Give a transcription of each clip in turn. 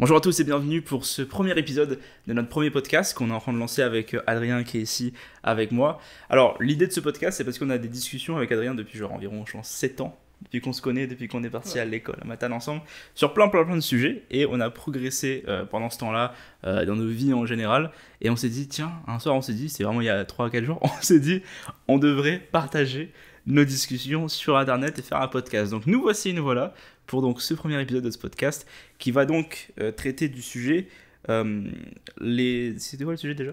Bonjour à tous et bienvenue pour ce premier épisode de notre premier podcast qu'on est en train de lancer avec Adrien qui est ici avec moi. Alors l'idée de ce podcast c'est parce qu'on a des discussions avec Adrien depuis environ 7 ans, depuis qu'on se connaît, depuis qu'on est parti à l'école à Matane ensemble, sur plein de sujets et on a progressé pendant ce temps-là dans nos vies en général et on s'est dit tiens, un soir on s'est dit, c'est vraiment il y a 3-4 jours, on s'est dit on devrait partager nos discussions sur internet et faire un podcast. Donc nous voilà pour donc ce premier épisode de ce podcast qui va donc traiter du sujet C'était quoi le sujet déjà?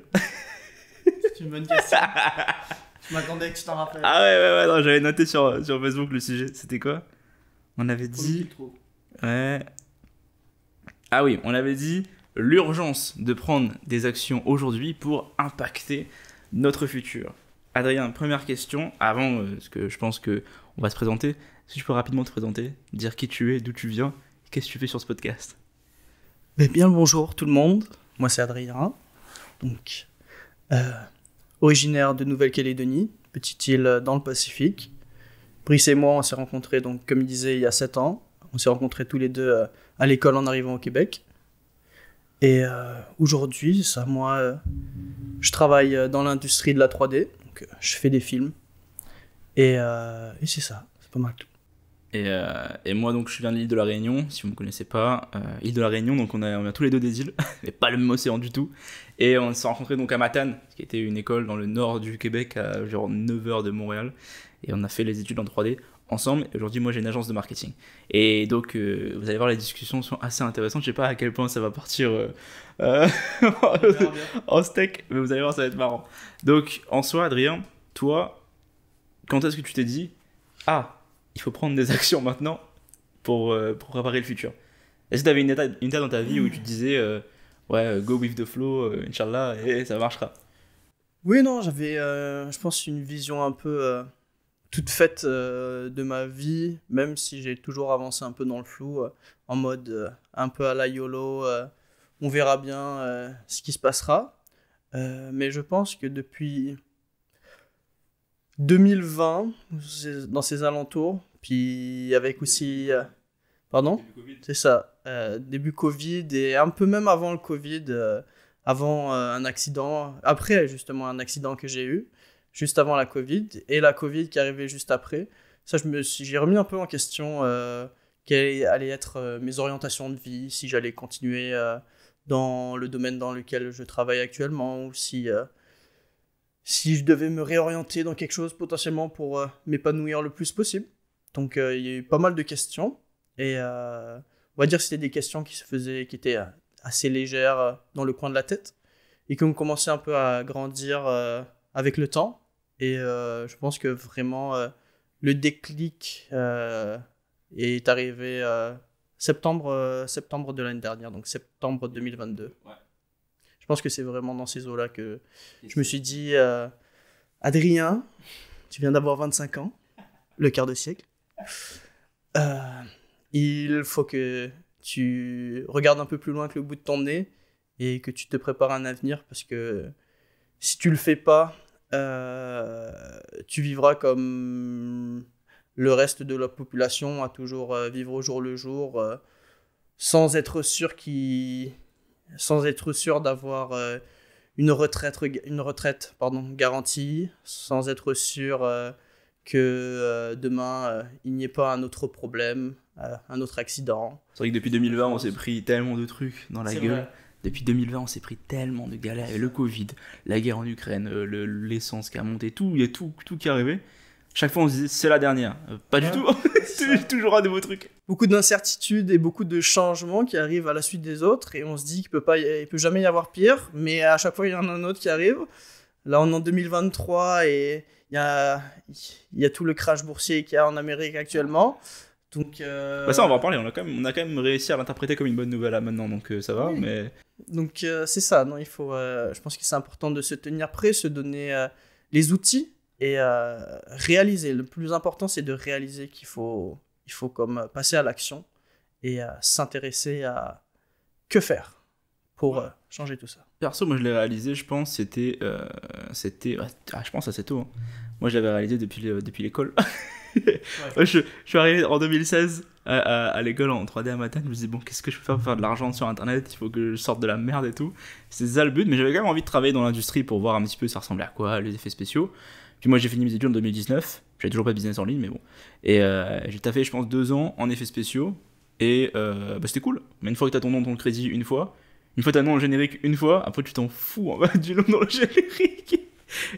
C'est une bonne question. Je m'attendais que tu t'en rappelles. Ah ouais, non, j'avais noté sur Facebook le sujet. C'était quoi? On avait dit... Ouais... Ah oui, on avait dit l'urgence de prendre des actions aujourd'hui pour impacter notre futur. Adrien, première question, avant, parce que je pense qu'on va se présenter. Si je peux rapidement te présenter, dire qui tu es, d'où tu viens, qu'est-ce que tu fais sur ce podcast? Bien le bonjour tout le monde, moi c'est Adrien, donc originaire de Nouvelle-Calédonie, petite île dans le Pacifique. Brice et moi on s'est rencontrés, donc, comme il disait, il y a 7 ans. On s'est rencontrés tous les deux à l'école en arrivant au Québec. Et aujourd'hui, je travaille dans l'industrie de la 3D, donc je fais des films. Et c'est ça, c'est pas mal tout. Et moi, donc, je viens de l'île de la Réunion, si vous ne me connaissez pas. Île de la Réunion, donc on a tous les deux des îles, mais pas le même océan du tout. Et on s'est rencontrés donc à Matane, qui était une école dans le nord du Québec, à genre 9 heures de Montréal. Et on a fait les études en 3D ensemble. Et aujourd'hui, moi, j'ai une agence de marketing. Et donc, vous allez voir, les discussions sont assez intéressantes. Je sais pas à quel point ça va partir en steak, mais vous allez voir, ça va être marrant. Donc, en soi, Adrien, toi, quand est-ce que tu t'es dit « Ah, il faut prendre des actions maintenant pour préparer le futur ». Est-ce que tu avais une étape dans ta vie où tu te disais ouais, go with the flow, Inch'Allah, et ça marchera? Oui, non, j'avais, je pense, une vision un peu toute faite de ma vie, même si j'ai toujours avancé un peu dans le flou, en mode un peu à la YOLO, on verra bien ce qui se passera. Mais je pense que depuis 2020, dans ces alentours, puis avec aussi... pardon? C'est ça, début Covid et un peu même avant le Covid, avant un accident, après justement un accident que j'ai eu, juste avant la Covid, et la Covid qui arrivait juste après. Ça, j'ai remis un peu en question quelles allaient être mes orientations de vie, si j'allais continuer dans le domaine dans lequel je travaille actuellement, ou si je devais me réorienter dans quelque chose potentiellement pour m'épanouir le plus possible. Donc il y a eu pas mal de questions. Et on va dire que c'était des questions qui étaient assez légères dans le coin de la tête et qui ont commencé un peu à grandir avec le temps. Et je pense que vraiment le déclic est arrivé septembre de l'année dernière, donc septembre 2022. Ouais. Je pense que c'est vraiment dans ces eaux-là que je me suis dit Adrien, tu viens d'avoir 25 ans, le quart de siècle. Il faut que tu regardes un peu plus loin que le bout de ton nez et que tu te prépares un avenir, parce que si tu le fais pas, tu vivras comme le reste de la population, à toujours vivre au jour le jour, sans être sûr d'avoir une retraite garantie, sans être sûr que demain il n'y ait pas un autre problème, un autre accident. C'est vrai que depuis 2020 on s'est pris tellement de trucs dans la gueule. Vrai. Depuis 2020 on s'est pris tellement de galères, le Covid, la guerre en Ukraine, l'essence qui a monté, il y a tout qui est arrivé. Chaque fois on se disait c'est la dernière, pas du tout, toujours un nouveau truc. Beaucoup d'incertitudes et beaucoup de changements qui arrivent à la suite des autres, et on se dit qu'il peut jamais y avoir pire, mais à chaque fois il y en a un autre qui arrive. Là on est en 2023 et il y a tout le crash boursier qu'il y a en Amérique actuellement. Donc, ça on va en parler, on a quand même réussi à l'interpréter comme une bonne nouvelle là maintenant, donc ça va. Oui. Mais... Donc c'est ça, non, je pense que c'est important de se tenir prêt, se donner les outils et réaliser. Le plus important, c'est de réaliser qu'il faut comme passer à l'action et s'intéresser à que faire pour changer tout ça. Perso, moi je l'ai réalisé, je pense, je pense assez tôt. Hein. Moi je l'avais réalisé depuis l'école. Ouais, je suis arrivé en 2016 à l'école en 3D à Matane. Je me disais, bon, qu'est-ce que je peux faire pour faire de l'argent sur internet? Il faut que je sorte de la merde et tout. C'est ça le but, mais j'avais quand même envie de travailler dans l'industrie pour voir un petit peu ça ressemblait à quoi, les effets spéciaux. Puis moi, j'ai fini mes études en 2019. J'avais toujours pas de business en ligne, mais bon. Et j'ai taffé, je pense, 2 ans en effets spéciaux. Et c'était cool. Mais une fois que t'as ton nom dans le crédit, une fois t'as ton nom dans le générique, une fois, après tu t'en fous en bas du nom dans le générique.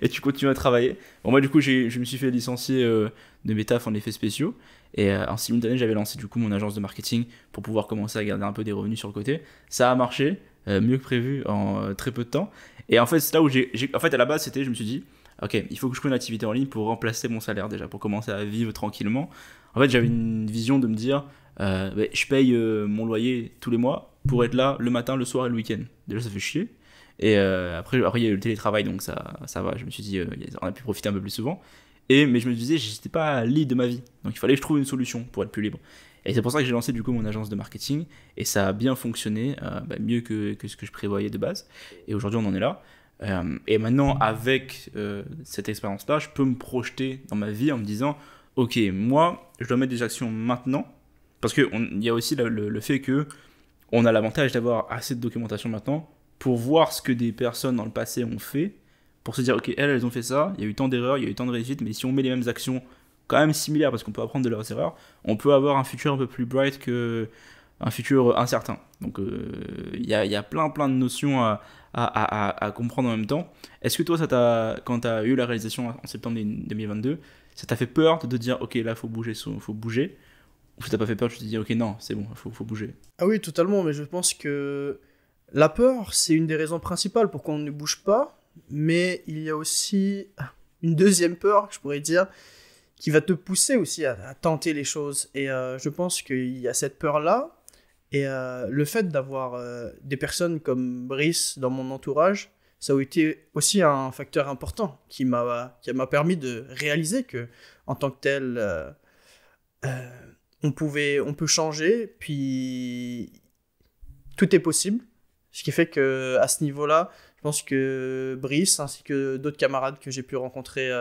Et tu continues à travailler. Bon, moi, du coup, je me suis fait licencier de mes tafs en effets spéciaux. Et en simultané, j'avais lancé du coup mon agence de marketing pour pouvoir commencer à garder un peu des revenus sur le côté. Ça a marché, mieux que prévu en très peu de temps. Et en fait, c'est là où en fait, à la base, je me suis dit, ok, il faut que je trouve une activité en ligne pour remplacer mon salaire déjà, pour commencer à vivre tranquillement. En fait, j'avais une vision de me dire, je paye mon loyer tous les mois pour être là le matin, le soir et le week-end. Déjà, ça fait chier. Et après, il y a eu le télétravail, donc ça va. Je me suis dit, on a pu profiter un peu plus souvent. Mais je me disais, j'étais pas libre de ma vie. Donc il fallait que je trouve une solution pour être plus libre. Et c'est pour ça que j'ai lancé du coup mon agence de marketing. Et ça a bien fonctionné, mieux que ce que je prévoyais de base. Et aujourd'hui, on en est là. Et maintenant, avec cette expérience-là, je peux me projeter dans ma vie en me disant, ok, moi, je dois mettre des actions maintenant. Parce qu'il y a aussi le fait que on a l'avantage d'avoir assez de documentation maintenant pour voir ce que des personnes dans le passé ont fait, pour se dire, ok, elles ont fait ça, il y a eu tant d'erreurs, il y a eu tant de réussites, mais si on met les mêmes actions quand même similaires, parce qu'on peut apprendre de leurs erreurs, on peut avoir un futur un peu plus bright qu'un futur incertain. Donc il y a plein de notions à comprendre en même temps. Est-ce que toi, quand tu as eu la réalisation en septembre 2022, ça t'a fait peur de te dire, ok, là, faut bouger, ou ça t'a pas fait peur, tu te dis, ok, non, c'est bon, faut bouger? Ah oui, totalement, mais je pense que la peur, c'est une des raisons principales pour qu'on ne bouge pas, mais il y a aussi une deuxième peur, je pourrais dire, qui va te pousser aussi à tenter les choses. Et je pense qu'il y a cette peur-là, et le fait d'avoir des personnes comme Brice dans mon entourage, ça a été aussi un facteur important qui m'a permis de réaliser que, en tant que tel, on peut changer, puis tout est possible. Ce qui fait que à ce niveau-là, je pense que Brice ainsi que d'autres camarades que j'ai pu rencontrer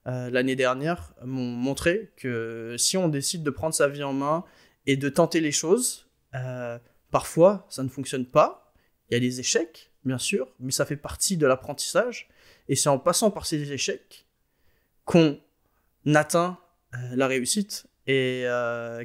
l'année dernière m'ont montré que si on décide de prendre sa vie en main et de tenter les choses, parfois ça ne fonctionne pas. Il y a des échecs, bien sûr, mais ça fait partie de l'apprentissage. Et c'est en passant par ces échecs qu'on atteint la réussite. Et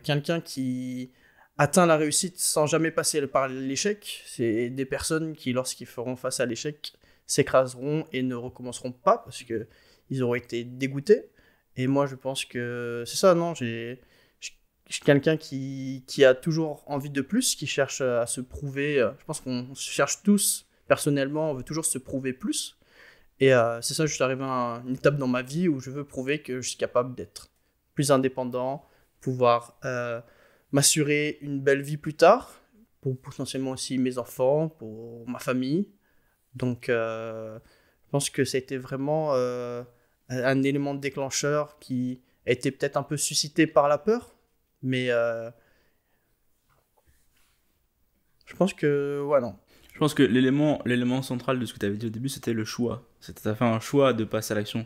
quelqu'un qui atteint la réussite sans jamais passer par l'échec, c'est des personnes qui, lorsqu'ils feront face à l'échec, s'écraseront et ne recommenceront pas parce qu'ils auront été dégoûtés. Et moi, je pense que c'est ça, non, je suis quelqu'un qui a toujours envie de plus, qui cherche à se prouver. Je pense qu'on se cherche tous, personnellement, on veut toujours se prouver plus. Et c'est ça, je suis arrivé à une étape dans ma vie où je veux prouver que je suis capable d'être plus indépendant, pouvoir m'assurer une belle vie plus tard, pour potentiellement aussi mes enfants, pour ma famille. Donc, je pense que ça a été vraiment un élément déclencheur qui a été peut-être un peu suscité par la peur, mais je pense que, ouais, non. Je pense que l'élément central de ce que tu avais dit au début, c'était le choix. Tu as fait un choix de passer à l'action.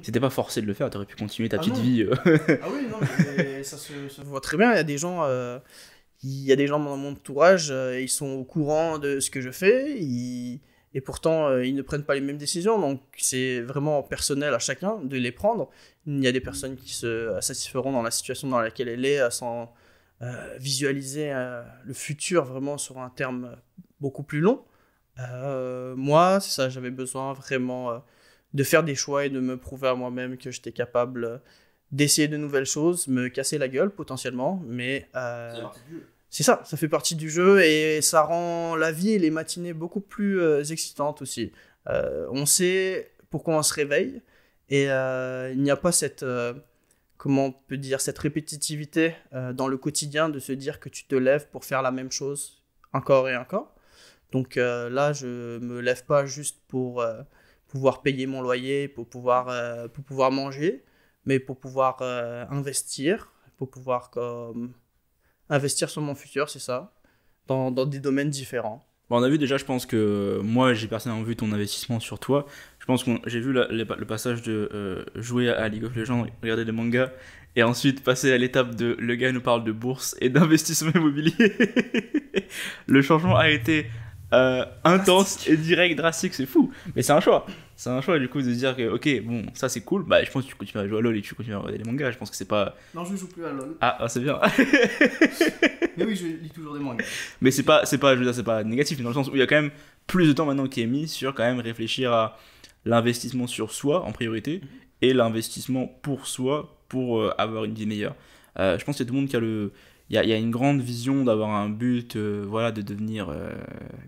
C'était pas forcé de le faire, tu aurais pu continuer ta petite vie. Ah oui, non, mais ça se voit très bien. Il y a des gens, dans mon entourage, ils sont au courant de ce que je fais, et pourtant, ils ne prennent pas les mêmes décisions. Donc, c'est vraiment personnel à chacun de les prendre. Il y a des personnes qui se satisferont dans la situation dans laquelle elle est, sans visualiser le futur vraiment sur un terme beaucoup plus long. Moi, c'est ça, j'avais besoin vraiment de faire des choix et de me prouver à moi-même que j'étais capable d'essayer de nouvelles choses, me casser la gueule potentiellement, mais c'est ça fait partie du jeu et ça rend la vie et les matinées beaucoup plus excitantes aussi. On sait pourquoi on se réveille et il n'y a pas cette comment on peut dire, cette répétitivité dans le quotidien de se dire que tu te lèves pour faire la même chose encore et encore. Donc là, je me lève pas juste pour pouvoir payer mon loyer, pour pouvoir manger, mais pour pouvoir investir, pour pouvoir investir sur mon futur, c'est ça, dans des domaines différents. Bon, on a vu déjà, je pense que moi, j'ai personnellement vu ton investissement sur toi. Je pense que j'ai vu le passage de jouer à League of Legends, regarder des mangas et ensuite passer à l'étape de le gars nous parle de bourse et d'investissement immobilier. Le changement a été intense et direct, drastique, c'est fou. Mais c'est un choix. C'est un choix du coup de se dire que ok, bon, ça c'est cool. Bah, je pense que tu continues à jouer à LoL et tu continues à regarder les mangas. Je pense que c'est pas. Non, je joue plus à LoL. Ah, c'est bien. Mais oui, je lis toujours des mangas. Mais c'est pas, je veux dire, c'est pas négatif, mais dans le sens où il y a quand même plus de temps maintenant qui est mis sur quand même réfléchir à l'investissement sur soi en priorité et l'investissement pour soi pour avoir une vie meilleure. Je pense qu'il y a tout le monde qui a il y a une grande vision d'avoir un but, voilà, de devenir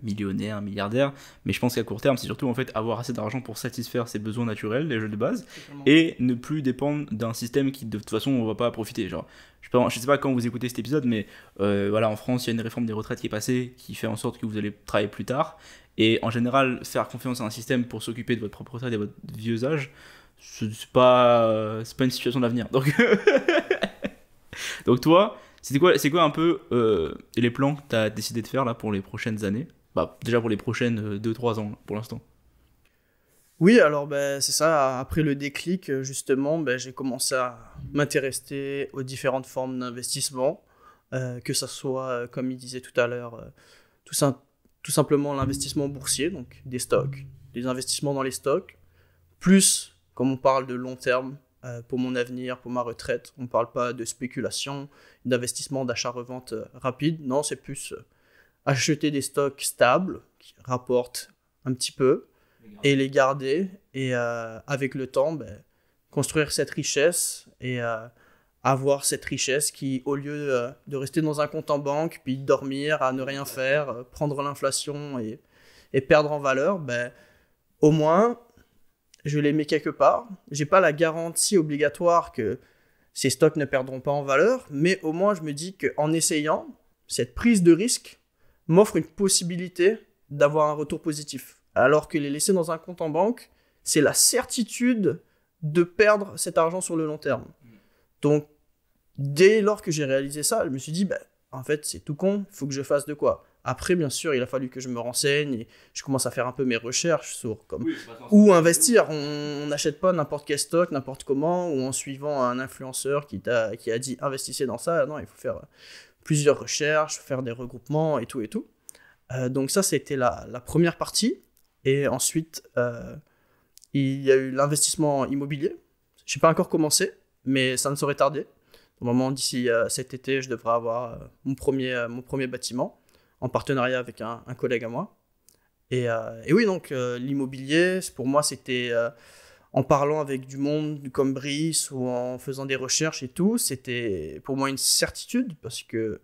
millionnaire, milliardaire, mais je pense qu'à court terme, c'est surtout en fait avoir assez d'argent pour satisfaire ses besoins naturels, les jeux de base, et ne plus dépendre d'un système qui de toute façon on va pas profiter. Genre, je sais pas quand vous écoutez cet épisode, mais voilà, en France, il y a une réforme des retraites qui est passée, qui fait en sorte que vous allez travailler plus tard, et en général, faire confiance à un système pour s'occuper de votre propre retraite et de votre vieux âge, c'est pas une situation d'avenir. Donc toi, c'est quoi un peu les plans que tu as décidé de faire là pour les prochaines années? Bah, déjà pour les prochaines 2-3 ans pour l'instant. Oui, alors ben, c'est ça, après le déclic, justement, ben, j'ai commencé à m'intéresser aux différentes formes d'investissement, que ça soit, comme il disait tout à l'heure, tout, tout simplement l'investissement boursier, donc des stocks, des investissements dans les stocks, plus, comme on parle de long terme, pour mon avenir, pour ma retraite, on ne parle pas de spéculation, d'investissement, d'achat-revente rapide, non, c'est plus acheter des stocks stables, qui rapportent un petit peu, et les garder, et avec le temps, ben, construire cette richesse, et avoir cette richesse qui, au lieu de rester dans un compte en banque, puis dormir, à ne rien faire, prendre l'inflation et perdre en valeur, ben, au moins, je les mets quelque part. J'ai pas la garantie obligatoire que ces stocks ne perdront pas en valeur, mais au moins je me dis qu'en essayant, cette prise de risque m'offre une possibilité d'avoir un retour positif. Alors que les laisser dans un compte en banque, c'est la certitude de perdre cet argent sur le long terme. Donc, dès lors que j'ai réalisé ça, je me suis dit, bah, en fait, c'est tout con, il faut que je fasse de quoi. Après, bien sûr, il a fallu que je me renseigne et je commence à faire un peu mes recherches sur où investir. On n'achète pas n'importe quel stock, n'importe comment, ou en suivant un influenceur qui a dit investissez dans ça. Non, il faut faire plusieurs recherches, faire des regroupements et tout et tout. Donc ça, c'était la première partie. Et ensuite, il y a eu l'investissement immobilier. Je n'ai pas encore commencé, mais ça ne saurait tarder. Normalement, d'ici cet été, je devrais avoir mon premier bâtiment, en partenariat avec un collègue à moi. Et oui, donc l'immobilier, pour moi, c'était en parlant avec du monde comme Brice ou en faisant des recherches et tout, c'était pour moi une certitude parce que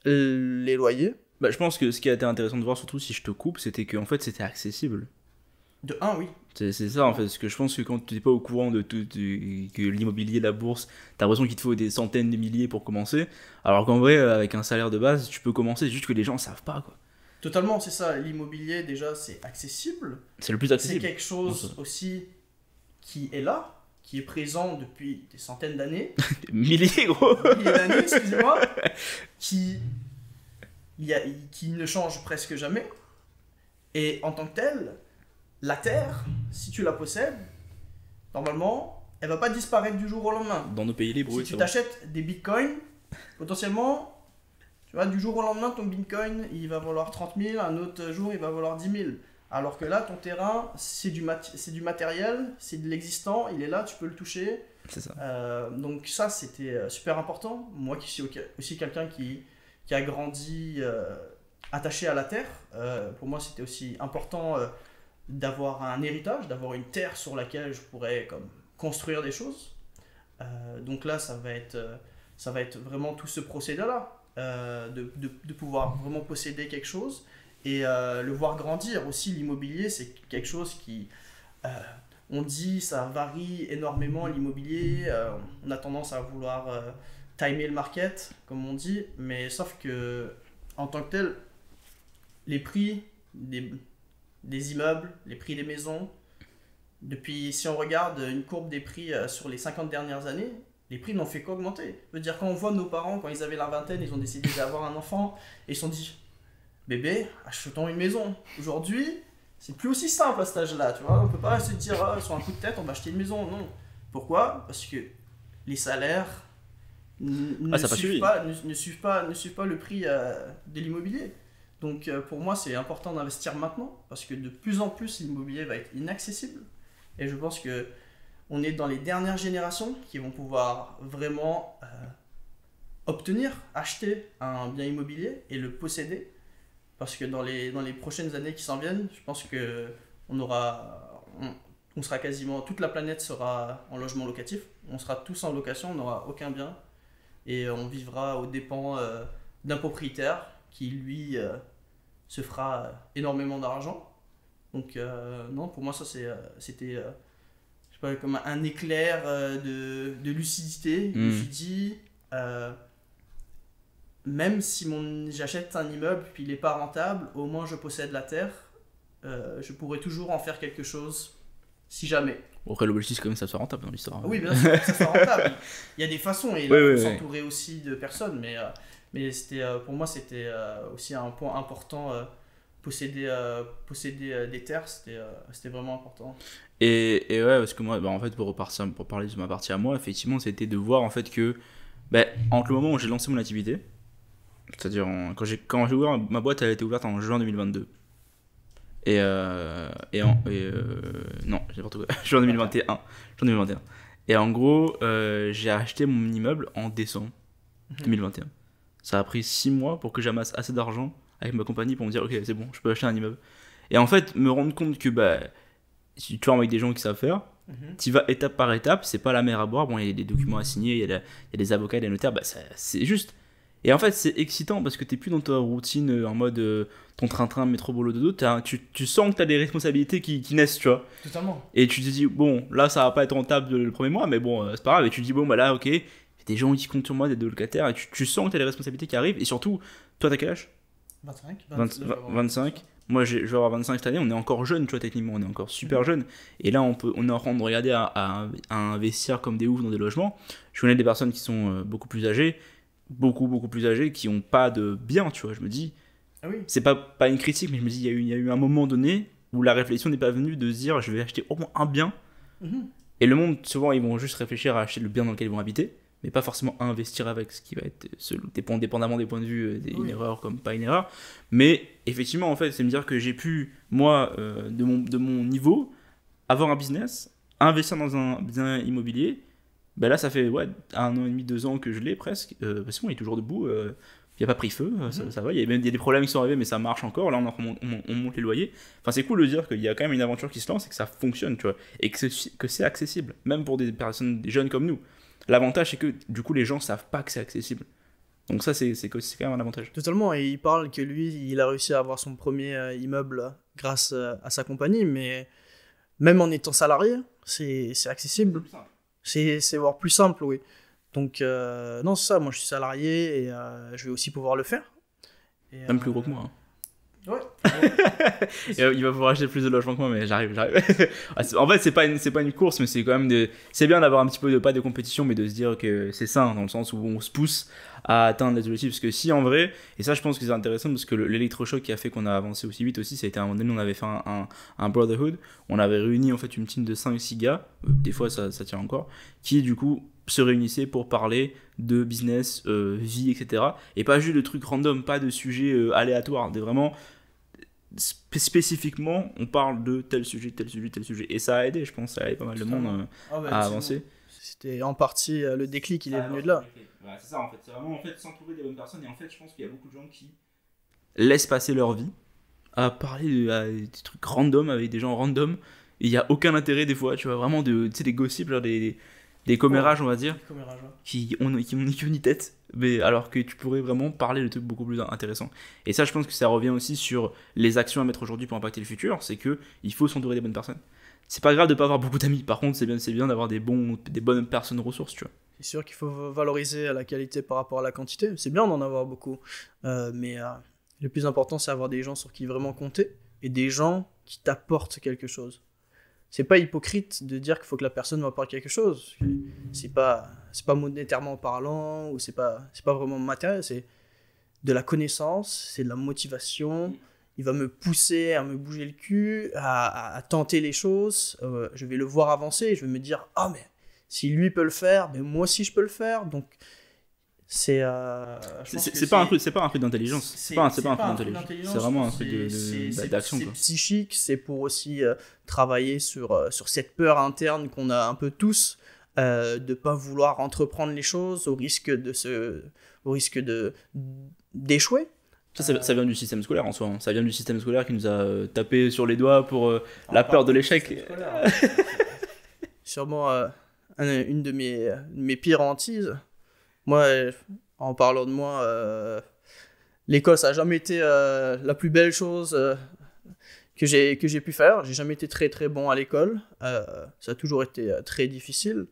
les loyers. Bah, je pense que ce qui a été intéressant de voir, surtout si je te coupe, c'était qu'en fait c'était accessible. De un, oui. C'est ça en fait, parce que je pense que quand tu n'es pas au courant de tout, que l'immobilier, la bourse, t'as l'impression qu'il te faut des centaines de milliers pour commencer, alors qu'en vrai, avec un salaire de base, tu peux commencer, juste que les gens savent pas quoi. Totalement, c'est ça. L'immobilier, déjà, c'est accessible. C'est le plus accessible. C'est quelque chose aussi qui est là, qui est présent depuis des centaines d'années. Des milliers, gros. Milliers d'années, excusez-moi. qui ne change presque jamais. Et en tant que tel, la terre, si tu la possèdes, normalement, elle va pas disparaître du jour au lendemain. Dans nos pays libres, si tu t'achètes des bitcoins, potentiellement, tu vois, du jour au lendemain, ton bitcoin, il va valoir 30 000, un autre jour, il va valoir 10 000. Alors que là, ton terrain, c'est du matériel, c'est de l'existant, il est là, tu peux le toucher. C'est ça. Donc ça, c'était super important. Moi qui suis aussi quelqu'un qui a grandi attaché à la terre, pour moi, c'était aussi important d'avoir un héritage, d'avoir une terre sur laquelle je pourrais construire des choses. Donc là, ça va être vraiment tout ce procédé-là. De pouvoir vraiment posséder quelque chose et le voir grandir. Aussi, l'immobilier, c'est quelque chose qui, on dit, ça varie énormément, l'immobilier. On a tendance à vouloir timer le market, comme on dit, mais sauf que, en tant que tel, les prix des immeubles, les prix des maisons, si on regarde une courbe des prix sur les 50 dernières années, les prix n'ont fait qu'augmenter. Je veux dire, quand on voit nos parents, quand ils avaient la vingtaine, ils ont décidé d'avoir un enfant, et ils se sont dit, bébé, achetons une maison. Aujourd'hui, c'est plus aussi simple à cet âge-là, tu vois. On peut pas se dire, sur un coup de tête, on va acheter une maison. Non. Pourquoi ? Parce que les salaires ça pas suivi. ne suivent pas le prix de l'immobilier. Donc pour moi, c'est important d'investir maintenant parce que de plus en plus, l'immobilier va être inaccessible. Et je pense que on est dans les dernières générations qui vont pouvoir vraiment acheter un bien immobilier et le posséder. Parce que dans les prochaines années qui s'en viennent, je pense que on sera quasiment, toute la planète sera en logement locatif. On sera tous en location, on n'aura aucun bien. Et on vivra aux dépens d'un propriétaire qui, lui, se fera énormément d'argent. Donc, non, pour moi, ça, c'était je sais pas, comme un éclair de lucidité. Je me suis dit, même si j'achète un immeuble puis il n'est pas rentable, au moins je possède la terre. Je pourrais toujours en faire quelque chose si jamais. Après, l'objectif, c'est quand même que ça soit rentable dans l'histoire. Oui, bien sûr, que ça soit rentable. Il y a des façons, et là, il faut s'entourer aussi de personnes, mais pour moi, c'était aussi un point important. Posséder des terres, c'était vraiment important. Et ouais, parce que moi, en fait, pour parler de ma partie à moi, effectivement, c'était de voir en fait que, entre le moment où j'ai lancé mon activité, c'est-à-dire quand j'ai ouvert ma boîte, elle a été ouverte en juin 2022. Non, j'ai n'importe quoi. Juin 2021. Et en gros, j'ai acheté mon immeuble en décembre 2021. Ça a pris 6 mois pour que j'amasse assez d'argent avec ma compagnie pour me dire, ok, c'est bon, je peux acheter un immeuble. Et en fait, me rendre compte que si tu vas avec des gens qui savent faire, tu vas étape par étape, c'est pas la mer à boire. Bon, il y a des documents à signer, il y a des avocats, des notaires, c'est juste. Et en fait, c'est excitant parce que t'es plus dans ta routine en mode ton train-train, métro, boulot, dodo. Tu sens que t'as des responsabilités qui naissent, tu vois. Totalement. Et tu te dis, bon, là, ça va pas être rentable le premier mois, mais bon, c'est pas grave. Et tu te dis, bon, là, ok, il y a des gens qui comptent sur moi, des locataires, et tu sens que t'as des responsabilités qui arrivent. Et surtout, toi, t'as quel âge ? 25. Moi, je vais avoir 25 cette année. On est encore jeune, tu vois, techniquement, on est encore super jeune. Et là, on est en train de regarder à investir comme des oufs dans des logements. Je connais des personnes qui sont beaucoup plus âgées, beaucoup plus âgées, qui n'ont pas de bien, tu vois. Je me dis, c'est pas une critique, mais je me dis, il y a eu un moment donné où la réflexion n'est pas venue de se dire, je vais acheter au moins un bien. Et le monde, souvent, ils vont juste réfléchir à acheter le bien dans lequel ils vont habiter, mais pas forcément à investir avec, ce qui va être dépendamment des points de vue, une erreur comme pas une erreur. Mais effectivement, en fait, c'est me dire que j'ai pu, moi, de mon niveau, avoir un business, investir dans un bien immobilier. Là, ça fait 1 an et demi, 2 ans que je l'ai presque. Parce que bon, il est toujours debout, il n'a pas pris feu, ça va. Il y a des problèmes qui sont arrivés, mais ça marche encore. Là, on monte les loyers. Enfin, c'est cool de dire qu'il y a quand même une aventure qui se lance et que ça fonctionne, tu vois. Et que c'est accessible, même pour des personnes des jeunes comme nous. L'avantage, c'est que du coup, les gens savent pas que c'est accessible. Donc ça, c'est quand même un avantage. Totalement, et il parle que lui, il a réussi à avoir son premier immeuble grâce à sa compagnie, mais même en étant salarié, c'est accessible. C'est voire plus simple, oui. Donc, non, c'est ça, moi je suis salarié et je vais aussi pouvoir le faire. Et, même plus gros que moi. Hein. Ouais. Il va pouvoir acheter plus de logements que moi, mais j'arrive. En fait, c'est pas une course, mais c'est quand même c'est bien d'avoir un petit peu pas de compétition, mais de se dire que c'est sain dans le sens où on se pousse à atteindre les objectifs. Parce que si en vrai, et ça je pense que c'est intéressant parce que l'électrochoc qui a fait qu'on a avancé aussi vite aussi, ça a été à un moment donné, on avait fait un brotherhood, on avait réuni en fait une team de 5-6 gars, des fois ça tient encore, qui du coup se réunissaient pour parler de business, vie, etc. Et pas juste de trucs random, pas de sujets aléatoires, vraiment spécifiquement on parle de tel sujet. Et ça a aidé, je pense, ça a aidé pas mal de monde à avancer. C'était en partie le déclic, il est venu de là. C'est ça en fait, c'est vraiment s'entourer des bonnes personnes. Et en fait, je pense qu'il y a beaucoup de gens qui laissent passer leur vie à parler à des trucs random avec des gens random. Et il n'y a aucun intérêt des fois, tu vois, vraiment des gossips, genre des commérages, on va dire, qui ont ni queue ni tête, mais alors que tu pourrais vraiment parler de trucs beaucoup plus intéressants. Et ça, je pense que ça revient aussi sur les actions à mettre aujourd'hui pour impacter le futur, c'est que il faut s'entourer des bonnes personnes. C'est pas grave de pas avoir beaucoup d'amis, par contre, c'est bien d'avoir des bonnes personnes ressources, tu vois. C'est sûr qu'il faut valoriser la qualité par rapport à la quantité. C'est bien d'en avoir beaucoup, mais le plus important, c'est avoir des gens sur qui vraiment compter et des gens qui t'apportent quelque chose. C'est pas hypocrite de dire qu'il faut que la personne m'apporte quelque chose. C'est pas monétairement parlant ou c'est pas vraiment matériel. C'est de la connaissance, c'est de la motivation. Il va me pousser à me bouger le cul, à tenter les choses. Je vais le voir avancer et je vais me dire mais si lui peut le faire, ben moi aussi je peux le faire. Donc c'est pas un truc d'intelligence. C'est pas un truc d'intelligence. C'est vraiment un truc d'action. C'est psychique, c'est pour aussi travailler sur cette peur interne qu'on a un peu tous, de pas vouloir entreprendre les choses au risque d'échouer. Ça vient du système scolaire en soi. Ça vient du système scolaire qui nous a tapé sur les doigts pour la peur de l'échec. Sûrement une de mes pires hantises. Moi, en parlant de moi, l'école, ça n'a jamais été la plus belle chose que j'ai pu faire. J'ai jamais été très très bon à l'école. Ça a toujours été très difficile.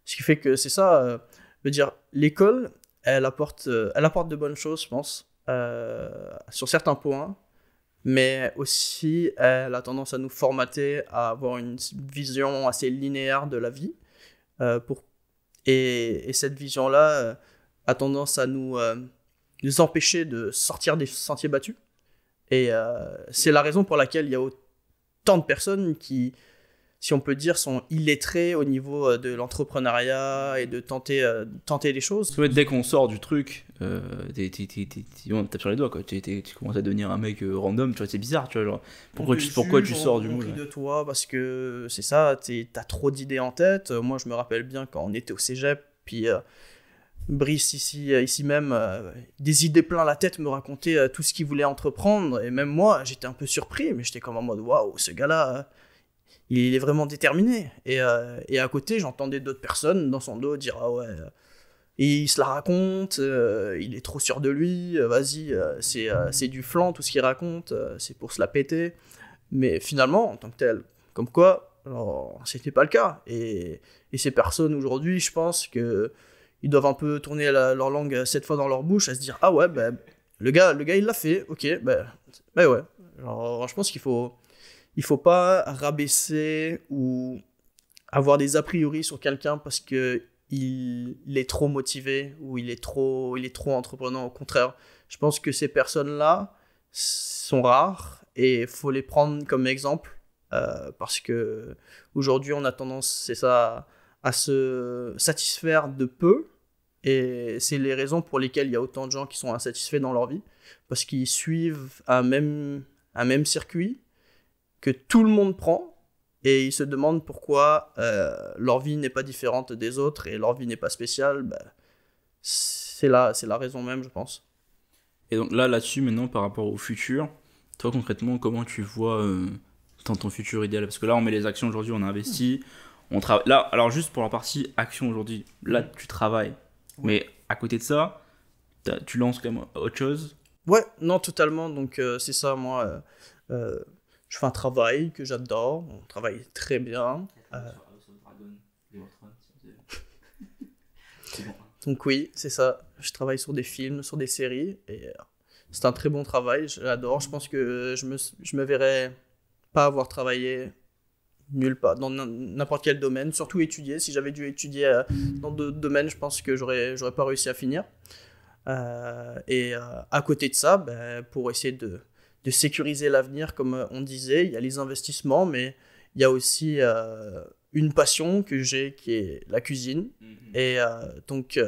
Ce qui fait que c'est ça, je veux dire, l'école, elle apporte de bonnes choses, je pense, sur certains points, mais aussi elle a tendance à nous formater, à avoir une vision assez linéaire de la vie, et cette vision-là a tendance à nous empêcher de sortir des sentiers battus. Et c'est la raison pour laquelle il y a autant de personnes qui, si on peut dire, sont illettrés au niveau de l'entrepreneuriat et de tenter les choses. Dès qu'on sort du truc, on tape sur les doigts, quoi. Tu commences à devenir un mec random, tu vois, c'est bizarre, tu vois, genre, pourquoi tu sors du moule. On rit de toi parce que c'est ça, t'as trop d'idées en tête. Moi, je me rappelle bien quand on était au cégep, puis Brice ici même, des idées plein la tête, me racontait tout ce qu'il voulait entreprendre, et même moi, j'étais un peu surpris, mais j'étais comme en mode, waouh, ce gars-là... il est vraiment déterminé. Et à côté, j'entendais d'autres personnes dans son dos dire « Ah ouais, il se la raconte, il est trop sûr de lui, vas-y, c'est du flan tout ce qu'il raconte, c'est pour se la péter. » Mais finalement, en tant que tel, comme quoi, alors, c'était pas le cas. Et ces personnes aujourd'hui, je pense qu'ils doivent un peu tourner leur langue 7 fois dans leur bouche, à se dire « Ah ouais, ben, le gars il l'a fait, ok, ben ouais. » Alors, je pense qu'il faut pas rabaisser ou avoir des a priori sur quelqu'un parce que il est trop motivé ou il est trop entreprenant. Au contraire, je pense que ces personnes-là sont rares et il faut les prendre comme exemple, parce que aujourd'hui on a tendance, c'est ça, à se satisfaire de peu, et c'est les raisons pour lesquelles il y a autant de gens qui sont insatisfaits dans leur vie, parce qu'ils suivent un même circuit que tout le monde prend, et ils se demandent pourquoi leur vie n'est pas différente des autres et leur vie n'est pas spéciale. C'est la raison même, je pense. Et donc là-dessus, maintenant, par rapport au futur, toi concrètement, comment tu vois ton futur idéal? Parce que là, on met les actions aujourd'hui, on investit, on travaille. Là, alors juste pour la partie action aujourd'hui, là, tu travailles. Ouais. Mais à côté de ça, tu lances quand même autre chose? Ouais, non, totalement. Donc c'est ça, moi... je fais un travail que j'adore, on travaille très bien. Donc oui, c'est ça. Je travaille sur des films, sur des séries, et c'est un très bon travail, j'adore. Je pense que je me verrais pas avoir travaillé nulle part, dans n'importe quel domaine, surtout étudier. Si j'avais dû étudier dans d'autres domaines, je pense que j'aurais pas réussi à finir. Et à côté de ça, pour essayer de sécuriser l'avenir, comme on disait, il y a les investissements, mais il y a aussi une passion que j'ai qui est la cuisine. Et donc,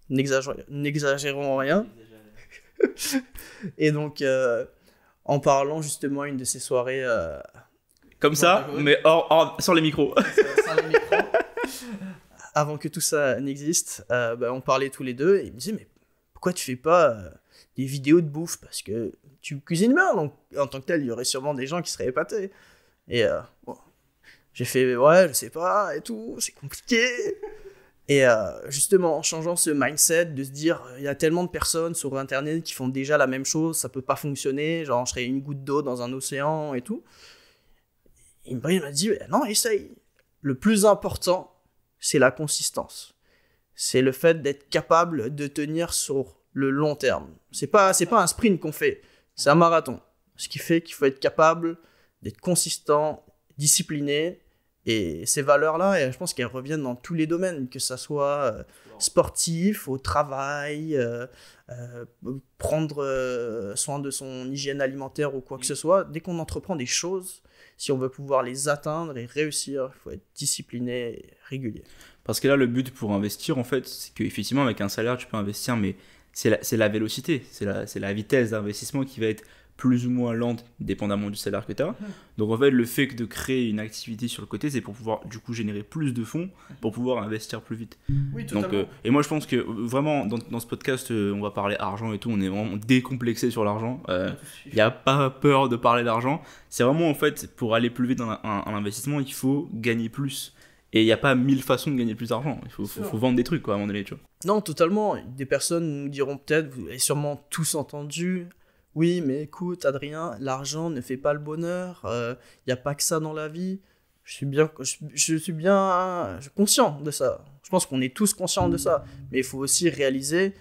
n'exagérons rien. Et donc, en parlant justement une de ces soirées... comme ça, mais sans les micros. Sans les micros. Avant que tout ça n'existe, on parlait tous les deux, et il me disait, mais pourquoi tu fais pas... des vidéos de bouffe, parce que tu cuisines bien, donc en tant que tel, il y aurait sûrement des gens qui seraient épatés. Et j'ai fait, ouais, je sais pas, et tout, c'est compliqué. Et justement, en changeant ce mindset, de se dire, il y a tellement de personnes sur Internet qui font déjà la même chose, ça peut pas fonctionner, genre je serais une goutte d'eau dans un océan et tout. Il m'a dit, non, essaye. Le plus important, c'est la consistance. C'est le fait d'être capable de tenir sur le long terme. C'est pas un sprint qu'on fait, c'est un marathon. Ce qui fait qu'il faut être capable d'être consistant, discipliné, Et ces valeurs-là, et je pense qu'elles reviennent dans tous les domaines, que ça soit sportif, au travail, prendre soin de son hygiène alimentaire ou quoi que ce soit. Dès qu'on entreprend des choses, si on veut pouvoir les atteindre et réussir, il faut être discipliné et régulier. Parce que là, le but pour investir, en fait, c'est qu'effectivement, avec un salaire, tu peux investir, mais c'est la vélocité, c'est la vitesse d'investissement qui va être plus ou moins lente, dépendamment du salaire que tu as. Donc, en fait, le fait que de créer une activité sur le côté, c'est pour pouvoir, du coup, générer plus de fonds, pour pouvoir investir plus vite. Oui, totalement. Donc, et moi, je pense que, vraiment, dans ce podcast, on va parler argent et tout, on est vraiment décomplexé sur l'argent. Il n'y a pas peur de parler d'argent. C'est vraiment, en fait, pour aller plus vite dans un investissement, il faut gagner plus. Et il n'y a pas 1000 façons de gagner plus d'argent. Il faut vendre des trucs, quoi, à un moment donné, tu vois. Non, totalement. Des personnes nous diront peut-être, vous avez sûrement tous entendu, oui, mais écoute, Adrien, l'argent ne fait pas le bonheur. Il n'y a pas que ça dans la vie. Je suis bien conscient de ça. Je pense qu'on est tous conscients de ça. Mais il faut aussi réaliser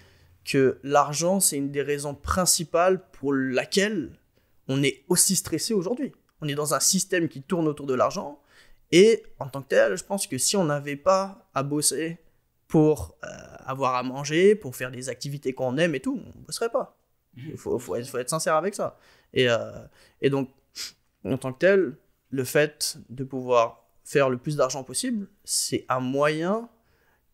que l'argent, c'est une des raisons principales pour laquelle on est aussi stressé aujourd'hui. On est dans un système qui tourne autour de l'argent. Et en tant que tel, je pense que si on n'avait pas à bosser pour avoir à manger, pour faire des activités qu'on aime et tout, on ne bosserait pas. Il faut être sincère avec ça. Et donc, en tant que tel, le fait de pouvoir faire le plus d'argent possible, c'est un moyen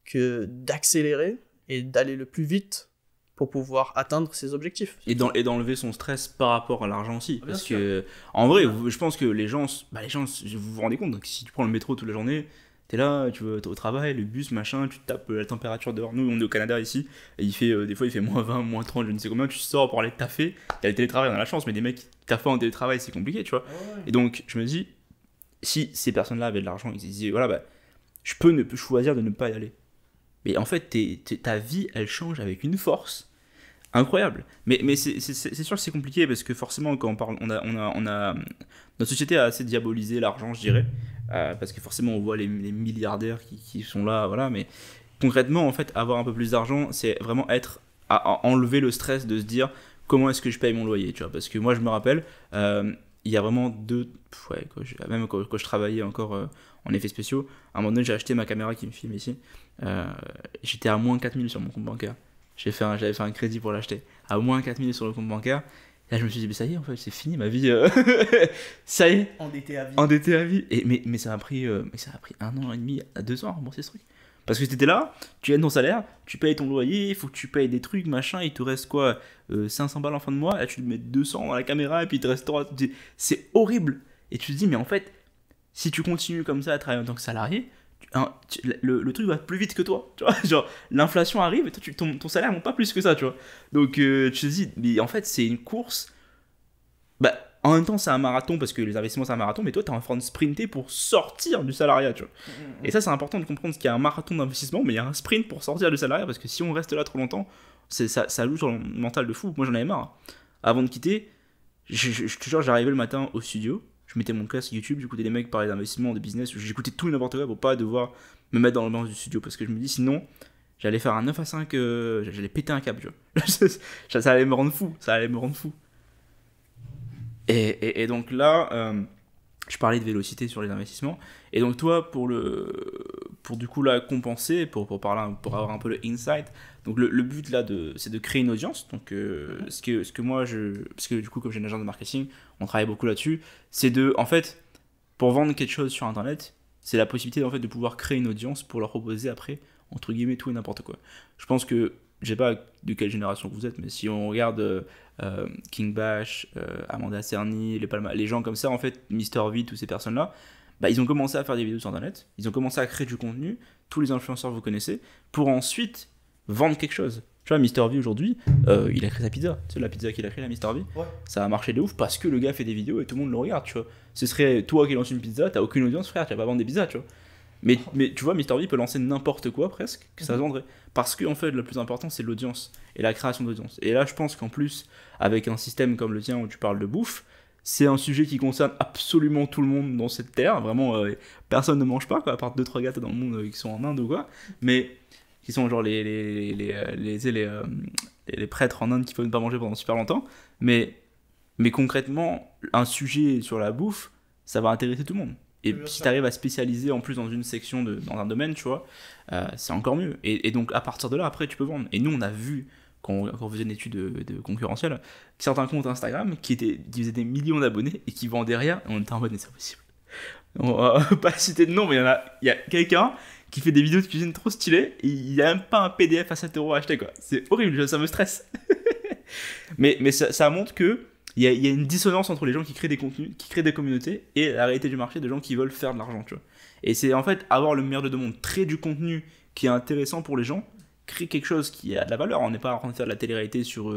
que d'accélérer et d'aller le plus vite pour pouvoir atteindre ses objectifs. Et d'enlever son stress par rapport à l'argent aussi. Bien Parce sûr. que, en vrai, je pense que les gens, vous vous rendez compte, que si tu prends le métro toute la journée, t'es là, tu vas au travail, le bus, machin, tu tapes la température dehors. Nous, on est au Canada ici, et des fois il fait moins 20, moins 30, je ne sais combien, tu sors pour aller taffer. T'as le télétravail, on a la chance, mais des mecs qui taffent pas en télétravail, c'est compliqué, tu vois. Ouais. Et donc, je me dis, si ces personnes-là avaient de l'argent, ils se disaient, voilà, bah, je peux choisir de ne pas y aller. Mais en fait, ta vie, elle change avec une force incroyable. Mais c'est sûr que c'est compliqué parce que forcément, quand on parle, notre société a assez diabolisé l'argent, je dirais. Parce que forcément, on voit les milliardaires qui sont là, voilà. Mais concrètement, en fait, avoir un peu plus d'argent, c'est vraiment à enlever le stress de se dire comment est-ce que je paye mon loyer, tu vois. Parce que moi, je me rappelle, il y a vraiment même quand je travaillais encore en effets spéciaux, à un moment donné, j'ai acheté ma caméra qui me filme ici. J'étais à moins 4000 sur mon compte bancaire. J'avais fait un crédit pour l'acheter. À moins 4000 sur le compte bancaire. Et là, je me suis dit, mais ça y est, en fait, c'est fini ma vie. Ça y est. Endetté à vie. Mais ça a pris 1 an et demi à 2 ans à rembourser ce truc. Parce que t'étais là, tu gagnes ton salaire, tu payes ton loyer, il faut que tu payes des trucs, machin, il te reste quoi 500 balles en fin de mois, là tu te mets 200 dans la caméra, et puis il te reste 3. C'est horrible. Et tu te dis, mais en fait, si tu continues comme ça à travailler en tant que salarié, le truc va plus vite que toi, tu vois. Genre, l'inflation arrive et toi, ton salaire monte pas plus que ça, tu vois. Donc, tu te dis, mais en fait, c'est une course. Bah, en même temps, c'est un marathon parce que les investissements, c'est un marathon, mais toi, t'es en train de sprinter pour sortir du salariat, tu vois. Et ça, c'est important de comprendre qu'il y a un marathon d'investissement, mais il y a un sprint pour sortir du salariat parce que si on reste là trop longtemps, ça joue sur le mental de fou. Moi, j'en avais marre. Avant de quitter, je te jure, j'arrivais le matin au studio. Je mettais mon casque YouTube, j'écoutais les mecs parler d'investissement, de business, j'écoutais tout et n'importe quoi pour pas devoir me mettre dans l'ambiance du studio parce que je me dis sinon j'allais faire un 9 à 5, j'allais péter un câble, tu vois. Ça allait me rendre fou, Et donc là, je parlais de vélocité sur les investissements, et donc toi pour du coup là compenser, pour avoir un peu le insight, donc le but là c'est de créer une audience, donc ce que moi parce que du coup comme j'ai une agence de marketing, on travaille beaucoup là-dessus, c'est en fait, pour vendre quelque chose sur internet, c'est la possibilité en fait de pouvoir créer une audience pour leur proposer après, entre guillemets, tout et n'importe quoi. Je pense que, je sais pas de quelle génération vous êtes, mais si on regarde King Bash, Amanda Cerny, les gens comme ça, en fait, MrV, toutes ces personnes-là, bah, ils ont commencé à faire des vidéos sur internet, ils ont commencé à créer du contenu, tous les influenceurs que vous connaissez, pour ensuite vendre quelque chose. Tu vois, MrV aujourd'hui, il a créé sa pizza. Tu sais, la pizza qu'il a créée, la MrV, Ouais. ça a marché de ouf parce que le gars fait des vidéos et tout le monde le regarde, tu vois. Ce serait toi qui lance une pizza, t'as aucune audience, frère, tu vas pas vendre des pizzas, tu vois. Mais tu vois, MrV peut lancer n'importe quoi presque, que ça se vendrait. Parce que, en fait, le plus important, c'est l'audience et la création d'audience. Et là, je pense qu'en plus, avec un système comme le tien où tu parles de bouffe, c'est un sujet qui concerne absolument tout le monde dans cette terre. Vraiment, personne ne mange pas, quoi, à part 2-3 gars dans le monde qui sont en Inde ou quoi. Mais qui sont genre les prêtres en Inde qui peuvent ne pas manger pendant super longtemps. Mais concrètement, un sujet sur la bouffe, ça va intéresser tout le monde. Et Bien si sûr. tu arrives à spécialiser en plus dans une section, dans un domaine, tu vois, c'est encore mieux. Et donc, à partir de là, après, tu peux vendre. Et nous, on a vu, quand on faisait une étude de concurrentielle, certains comptes Instagram qui faisaient des millions d'abonnés et qui vendaient rien. Et on était en mode, mais c'est impossible. On va pas citer de nom, mais il y a quelqu'un qui fait des vidéos de cuisine trop stylées et il n'y a même pas un PDF à 7 € à acheter, quoi. C'est horrible, ça me stresse. Mais ça montre que il y a une dissonance entre les gens qui créent des contenus, qui créent des communautés, et la réalité du marché de gens qui veulent faire de l'argent, tu vois. Et c'est en fait avoir le meilleur de deux mondes, créer du contenu qui est intéressant pour les gens, créer quelque chose qui a de la valeur. On n'est pas en train de faire de la télé-réalité sur.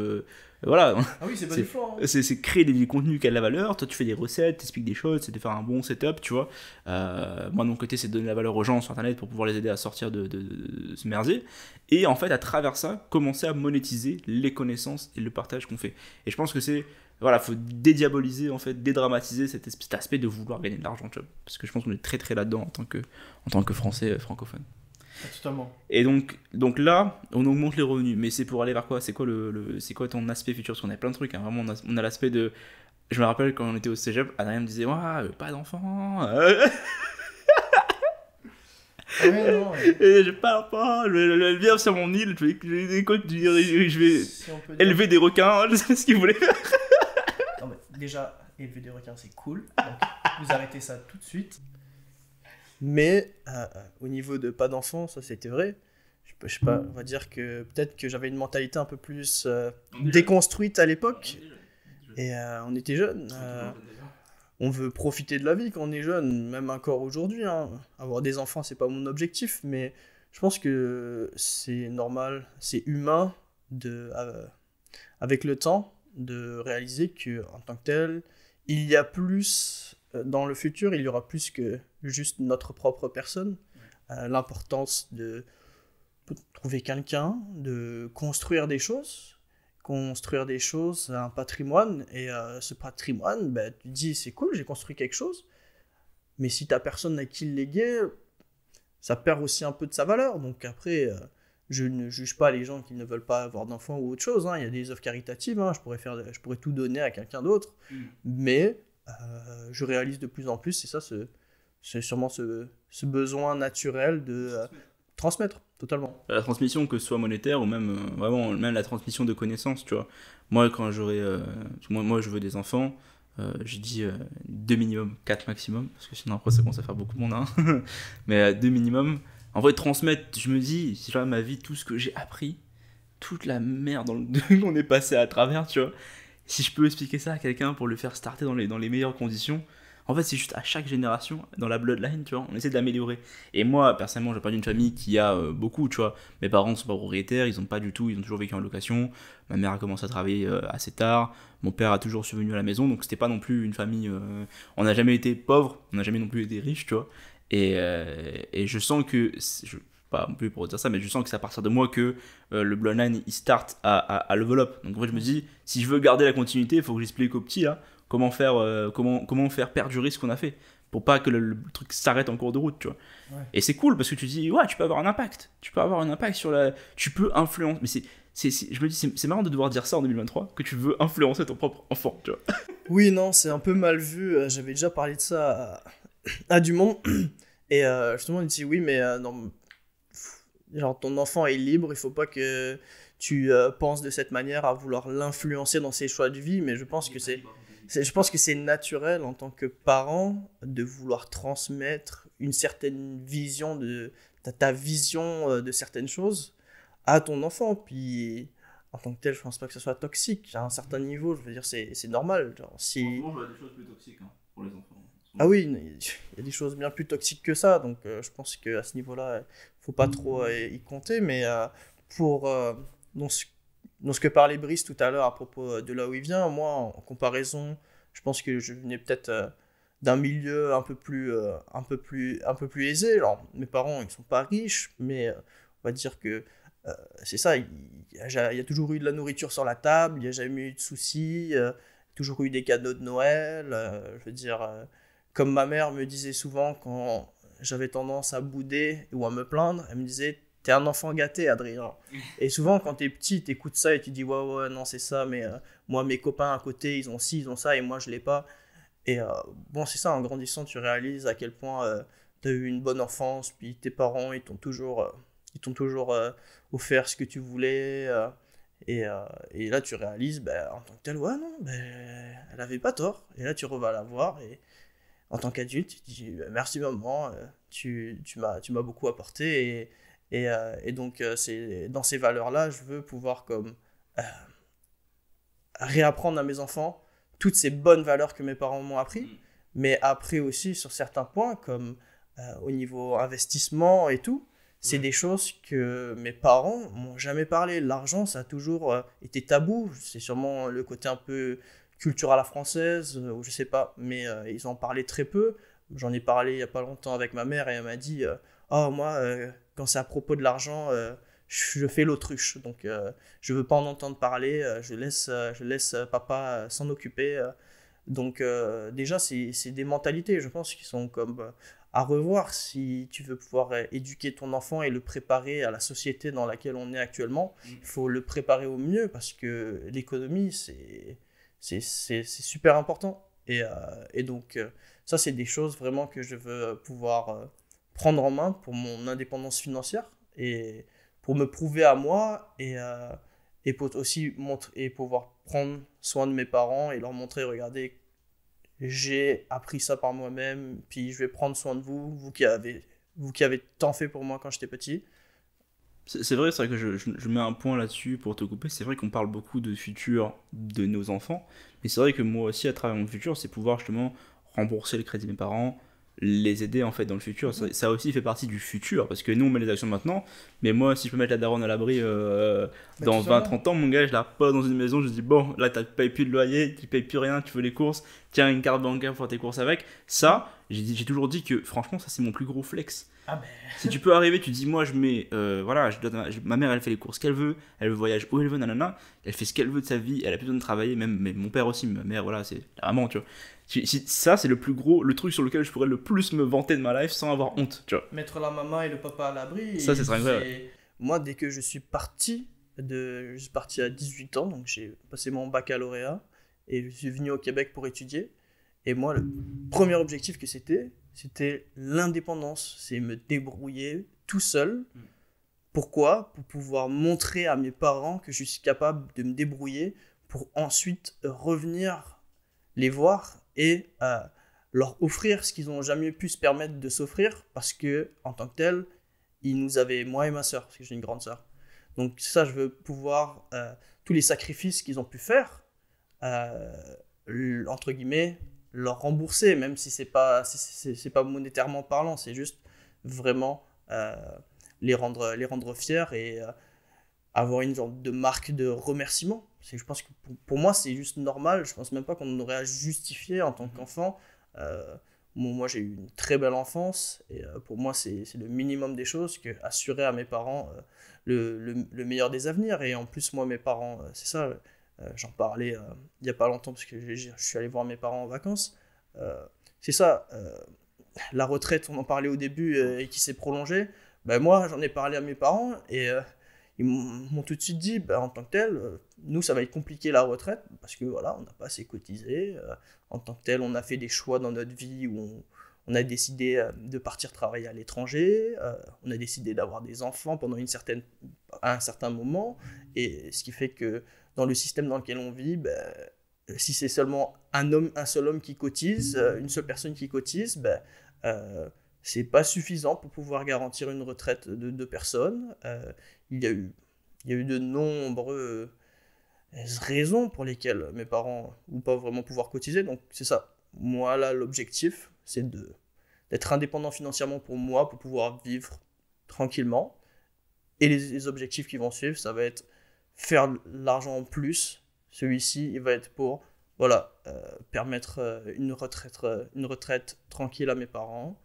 Voilà, Ah oui, c'est pas c'est du flan. Hein. c'est créer des contenus qui a de la valeur. Toi, tu fais des recettes, t'expliques des choses, c'est de faire un bon setup, tu vois. Moi, de mon côté, c'est de donner la valeur aux gens sur Internet pour pouvoir les aider à sortir de ce merdier. Et en fait, à travers ça, commencer à monétiser les connaissances et le partage qu'on fait. Et je pense que c'est. Voilà, faut dédiaboliser, en fait, dédramatiser cet aspect de vouloir gagner de l'argent, tu vois. Parce que je pense qu'on est très très là-dedans en tant que Français francophone. Ah, totalement. Et donc là, on augmente les revenus. Mais c'est pour aller vers quoi? C'est quoi, c'est quoi ton aspect futur? Parce qu'on a plein de trucs. Hein. Vraiment, on a l'aspect de. Je me rappelle quand on était au cégep, Adrien me disait ouah, pas d'enfant. Ah ouais, non, Et j'ai pas d'enfant. Je vais vivre sur mon île. Je vais si on peut dire. élever des requins. Je sais ce qu'il voulait faire. Non, mais déjà, élever des requins, c'est cool. Donc, vous arrêtez ça tout de suite. Mais au niveau de pas d'enfants, ça c'était vrai. Je sais pas, on va dire que peut-être que j'avais une mentalité un peu plus déconstruite à l'époque. Et on était jeunes. On veut profiter de la vie quand on est jeune, même encore aujourd'hui. Hein. Avoir des enfants, c'est pas mon objectif, mais je pense que c'est normal, c'est humain avec le temps de réaliser que en tant que tel, il y a plus dans le futur, il y aura plus que juste notre propre personne. L'importance de trouver quelqu'un, de construire des choses, un patrimoine, et ce patrimoine, ben, tu te dis c'est cool, j'ai construit quelque chose, mais si t'as personne à qui le léguer, ça perd aussi un peu de sa valeur. Donc après, je ne juge pas les gens qui ne veulent pas avoir d'enfants ou autre chose, hein. Il y a des œuvres caritatives, hein. Je pourrais tout donner à quelqu'un d'autre, mais je réalise de plus en plus, et ça, c'est sûrement ce besoin naturel de transmettre, totalement. La transmission, que ce soit monétaire ou même vraiment même la transmission de connaissances, tu vois. Moi, quand j'aurai. Moi, je veux des enfants. J'ai dit 2 minimum, 4 maximum, parce que sinon après ça commence à faire beaucoup de monde. Hein. Mais 2 minimum. En vrai, transmettre, je me dis, si j'avais ma vie, tout ce que j'ai appris, toute la merde qu'on est passé à travers, tu vois. Si je peux expliquer ça à quelqu'un pour le faire starter dans les meilleures conditions, en fait, c'est juste à chaque génération, dans la bloodline, tu vois, on essaie de l'améliorer. Et moi, personnellement, j'ai pas d'une famille qui a beaucoup, tu vois. Mes parents sont pas propriétaires, ils ont toujours vécu en location. Ma mère a commencé à travailler assez tard. Mon père a toujours survenu à la maison, donc c'était pas non plus une famille. On n'a jamais été pauvres, on n'a jamais non plus été riches, tu vois. Et je sens que. Pas non plus pour dire ça, mais je sens que c'est à partir de moi que le bloodline il start à level up. Donc en fait, je me dis, si je veux garder la continuité, il faut que j'explique aux petits là comment faire perdurer ce qu'on a fait pour pas que le truc s'arrête en cours de route, tu vois. Ouais. Et c'est cool parce que tu dis ouais, tu peux avoir un impact, tu peux influencer, mais je me dis c'est marrant de devoir dire ça en 2023 que tu veux influencer ton propre enfant, tu vois. Oui, non, c'est un peu mal vu. J'avais déjà parlé de ça à du monde. Et justement, il dit oui, mais non, genre ton enfant est libre, il faut pas que tu penses de cette manière à vouloir l'influencer dans ses choix de vie, mais je pense que c'est naturel en tant que parent de vouloir transmettre une certaine vision ta vision de certaines choses à ton enfant. Puis en tant que tel, je pense pas que ce soit toxique. À un certain niveau, je veux dire, c'est normal. Genre, si... Franchement, je vois des choses plus toxiques pour les enfants. Ah oui, il y a des choses bien plus toxiques que ça, donc je pense qu'à ce niveau-là, faut pas trop y compter, mais pour dans ce que parlait Brice tout à l'heure à propos de là où il vient, moi, en comparaison, je pense que je venais peut-être d'un milieu un peu plus aisé. Genre, mes parents, ils sont pas riches, mais on va dire que c'est ça, il y a toujours eu de la nourriture sur la table, il n'y a jamais eu de soucis, toujours eu des cadeaux de Noël, je veux dire... Comme ma mère me disait souvent quand j'avais tendance à bouder ou à me plaindre, elle me disait « T'es un enfant gâté, Adrien. » Et souvent, quand t'es petit, t'écoutes ça et tu dis « Ouais, non, c'est ça, mais moi, mes copains à côté, ils ont ci, ils ont ça, et moi, je l'ai pas. » Et bon, c'est ça, en grandissant, tu réalises à quel point tu as eu une bonne enfance, puis tes parents, ils t'ont toujours offert ce que tu voulais. Et là, tu réalises, ben, en tant que tel, ouais, non, ben, elle avait pas tort. Et là, tu revas la voir, et en tant qu'adulte, tu te dis, merci maman, tu m'as beaucoup apporté. Et donc, c'est, dans ces valeurs-là, je veux pouvoir comme euh, réapprendre à mes enfants toutes ces bonnes valeurs que mes parents m'ont appris, mais après aussi sur certains points, comme au niveau investissement et tout, c'est des choses que mes parents m'ont jamais parlé. L'argent, ça a toujours été tabou. C'est sûrement le côté un peu culture à la française, ou je sais pas, mais ils en parlaient très peu. J'en ai parlé il y a pas longtemps avec ma mère, et elle m'a dit oh, moi, quand c'est à propos de l'argent, je fais l'autruche. Donc, je veux pas en entendre parler. Je laisse papa s'en occuper. Donc, déjà, c'est des mentalités, je pense, qui sont comme à revoir si tu veux pouvoir éduquer ton enfant et le préparer à la société dans laquelle on est actuellement. Il faut le préparer au mieux parce que l'économie, c'est super important. Et donc, ça, c'est des choses vraiment que je veux pouvoir prendre en main pour mon indépendance financière et pour me prouver à moi et pour aussi et pouvoir prendre soin de mes parents et leur montrer, regardez, j'ai appris ça par moi-même, puis je vais prendre soin de vous, vous qui avez tant fait pour moi quand j'étais petit. C'est vrai, c'est vrai que je mets un point là-dessus pour te couper. C'est vrai qu'on parle beaucoup de futur de nos enfants, mais c'est vrai que moi aussi, à travers mon futur, c'est pouvoir justement rembourser le crédit de mes parents, les aider en fait dans le futur. Ça aussi fait partie du futur, parce que nous on met les actions maintenant, mais moi si je peux mettre la daronne à l'abri Bah, dans totalement. 20-30 ans, mon gars, je la repose dans une maison, je dis bon, là tu payes plus de loyer, tu payes plus rien, tu veux les courses, tiens une carte bancaire pour faire tes courses avec. Ça, j'ai toujours dit que franchement, ça c'est mon plus gros flex. Ah ben. Si tu peux arriver, tu dis, moi je mets, voilà, ma mère elle fait les courses qu'elle veut, elle voyage où elle veut, nanana, elle fait ce qu'elle veut de sa vie, elle a plus besoin de travailler, même mais mon père aussi, ma mère, voilà, c'est la maman, tu vois. Ça, c'est le plus gros, le truc sur lequel je pourrais le plus me vanter de ma life sans avoir honte, tu vois. Mettre la maman et le papa à l'abri. Ça, c'est incroyable. Moi, dès que je suis parti, je suis parti à 18 ans, donc j'ai passé mon baccalauréat et je suis venu au Québec pour étudier. Et moi, le premier objectif que c'était l'indépendance. C'est me débrouiller tout seul. Pourquoi? Pour pouvoir montrer à mes parents que je suis capable de me débrouiller pour ensuite revenir les voir et leur offrir ce qu'ils n'ont jamais pu se permettre de s'offrir parce que, en tant que tel, ils nous avaient, moi et ma soeur, parce que j'ai une grande soeur. Donc ça, je veux pouvoir, tous les sacrifices qu'ils ont pu faire, entre guillemets, leur rembourser, même si c'est pas monétairement parlant, c'est juste vraiment les rendre fiers et avoir une sorte de marque de remerciement. Je pense que pour moi, c'est juste normal. Je pense même pas qu'on aurait à justifier en tant qu'enfant. Euh, moi, j'ai eu une très belle enfance et pour moi, c'est le minimum des choses que assurer à mes parents le meilleur des avenirs. Et en plus, moi, mes parents, c'est ça, j'en parlais il y a pas longtemps parce que je suis allé voir mes parents en vacances. Euh, c'est ça, la retraite, on en parlait au début et qui s'est prolongée. Ben moi, j'en ai parlé à mes parents et ils m'ont tout de suite dit, ben, en tant que tel, nous, ça va être compliqué la retraite parce que voilà, on n'a pas assez cotisé. En tant que tel, on a fait des choix dans notre vie où on a décidé de partir travailler à l'étranger, on a décidé d'avoir des enfants pendant à un certain moment, et ce qui fait que dans le système dans lequel on vit, ben, si c'est seulement un seul homme qui cotise, une seule personne qui cotise, ben, euh, c'est pas suffisant pour pouvoir garantir une retraite de deux personnes. Il y a eu, il y a eu de nombreuses raisons pour lesquelles mes parents n'ont pas vraiment pouvoir cotiser. Donc c'est ça. Moi là, l'objectif, c'est d'être indépendant financièrement pour moi, pour pouvoir vivre tranquillement. Et les objectifs qui vont suivre, ça va être faire l'argent en plus. Celui-ci, il va être pour voilà, permettre une retraite tranquille à mes parents,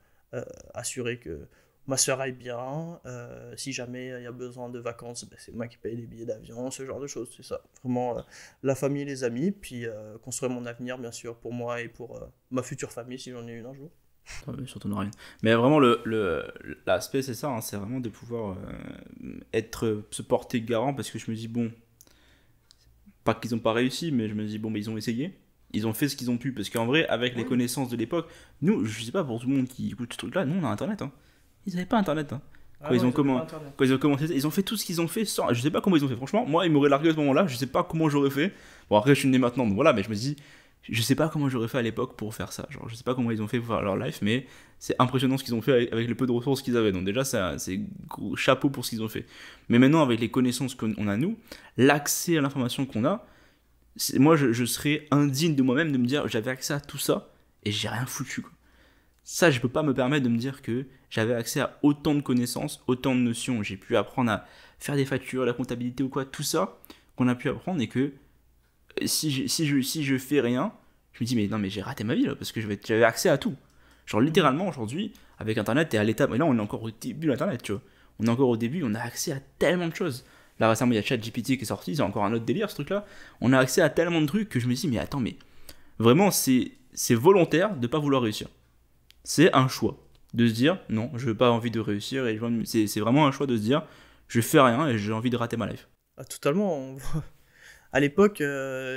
assurer que ma soeur aille bien, si jamais il y a besoin de vacances, ben, c'est moi qui paye les billets d'avion, ce genre de choses, c'est ça. Vraiment la famille, les amis, puis construire mon avenir, bien sûr, pour moi et pour ma future famille, si j'en ai une un jour. Surtout ne rien. Mais vraiment, l'aspect, c'est ça, hein, c'est vraiment de pouvoir se porter garant parce que je me dis, bon, pas qu'ils ont pas réussi, mais je me dis, bon, mais ils ont essayé. Ils ont fait ce qu'ils ont pu. Parce qu'en vrai, avec les connaissances de l'époque, nous, je sais pas pour tout le monde qui écoute ce truc-là, nous on a Internet. Hein. Ils avaient pas Internet. Hein. Quand, ils ont quand ils ont commencé, ils ont fait tout ce qu'ils ont fait sans. Je sais pas comment ils ont fait. Franchement, moi, ils m'auraient largué à ce moment-là. Je sais pas comment j'aurais fait. Bon, après, je suis né maintenant, donc voilà, mais je me dis, je sais pas comment j'aurais fait à l'époque pour faire ça. Genre, je sais pas comment ils ont fait pour faire leur life, mais c'est impressionnant ce qu'ils ont fait avec le peu de ressources qu'ils avaient. Donc, déjà, c'est gros chapeau pour ce qu'ils ont fait. Mais maintenant, avec les connaissances qu'on a, nous, l'accès à l'information qu'on a, moi, je serais indigne de moi-même de me dire, j'avais accès à tout ça et j'ai rien foutu, quoi. Ça, je peux pas me permettre de me dire que j'avais accès à autant de connaissances, autant de notions. J'ai pu apprendre à faire des factures, la comptabilité ou quoi, tout ça qu'on a pu apprendre et que si je fais rien, je me dis, mais non, mais j'ai raté ma vie là, parce que j'avais accès à tout. Genre, littéralement, aujourd'hui, avec Internet, t'es à l'étape. Et là, on est encore au début d'Internet, tu vois. On est encore au début, on a accès à tellement de choses. Là, récemment, il y a ChatGPT qui est sorti, c'est encore un autre délire ce truc-là. On a accès à tellement de trucs que je me dis, mais attends, mais vraiment, c'est volontaire de pas vouloir réussir. C'est un choix de se dire non, je n'ai pas envie de réussir et c'est vraiment un choix de se dire je fais rien et j'ai envie de rater ma life. Ah, totalement. À l'époque,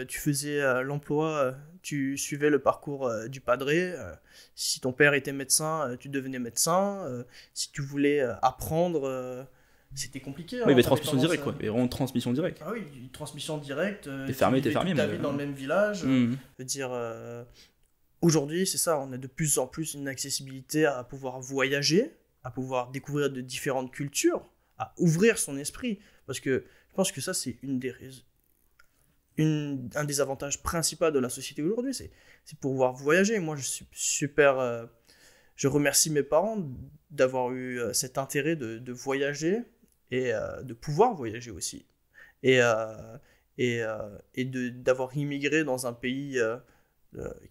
tu faisais l'emploi, tu suivais le parcours du padré. Si ton père était médecin, tu devenais médecin. Si tu voulais apprendre, c'était compliqué. Oui, mais transmission directe, quoi. Vraiment transmission directe. Ah oui, une transmission directe. T'es fermier. Tu vis dans le même village. Je veux dire, aujourd'hui, c'est ça, on a de plus en plus une accessibilité à pouvoir voyager, à pouvoir découvrir de différentes cultures, à ouvrir son esprit. Parce que je pense que ça, c'est un des avantages principaux de la société aujourd'hui, c'est pouvoir voyager. Moi, je suis super... je remercie mes parents d'avoir eu cet intérêt de voyager et de pouvoir voyager aussi. Et d'avoir immigré dans un pays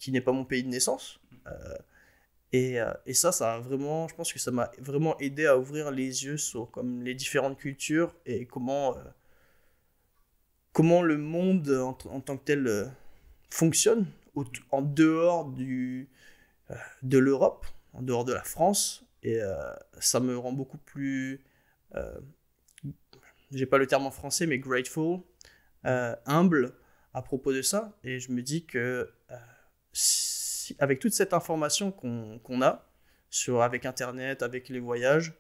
qui n'est pas mon pays de naissance. Et ça a vraiment... Je pense que ça m'a vraiment aidé à ouvrir les yeux sur comme, les différentes cultures et comment le monde en tant que tel fonctionne en dehors de l'Europe, en dehors de la France. Et ça me rend beaucoup plus... j'ai pas le terme en français, mais grateful, humble à propos de ça. Et je me dis que avec toute cette information qu'on a, avec Internet, avec les voyages,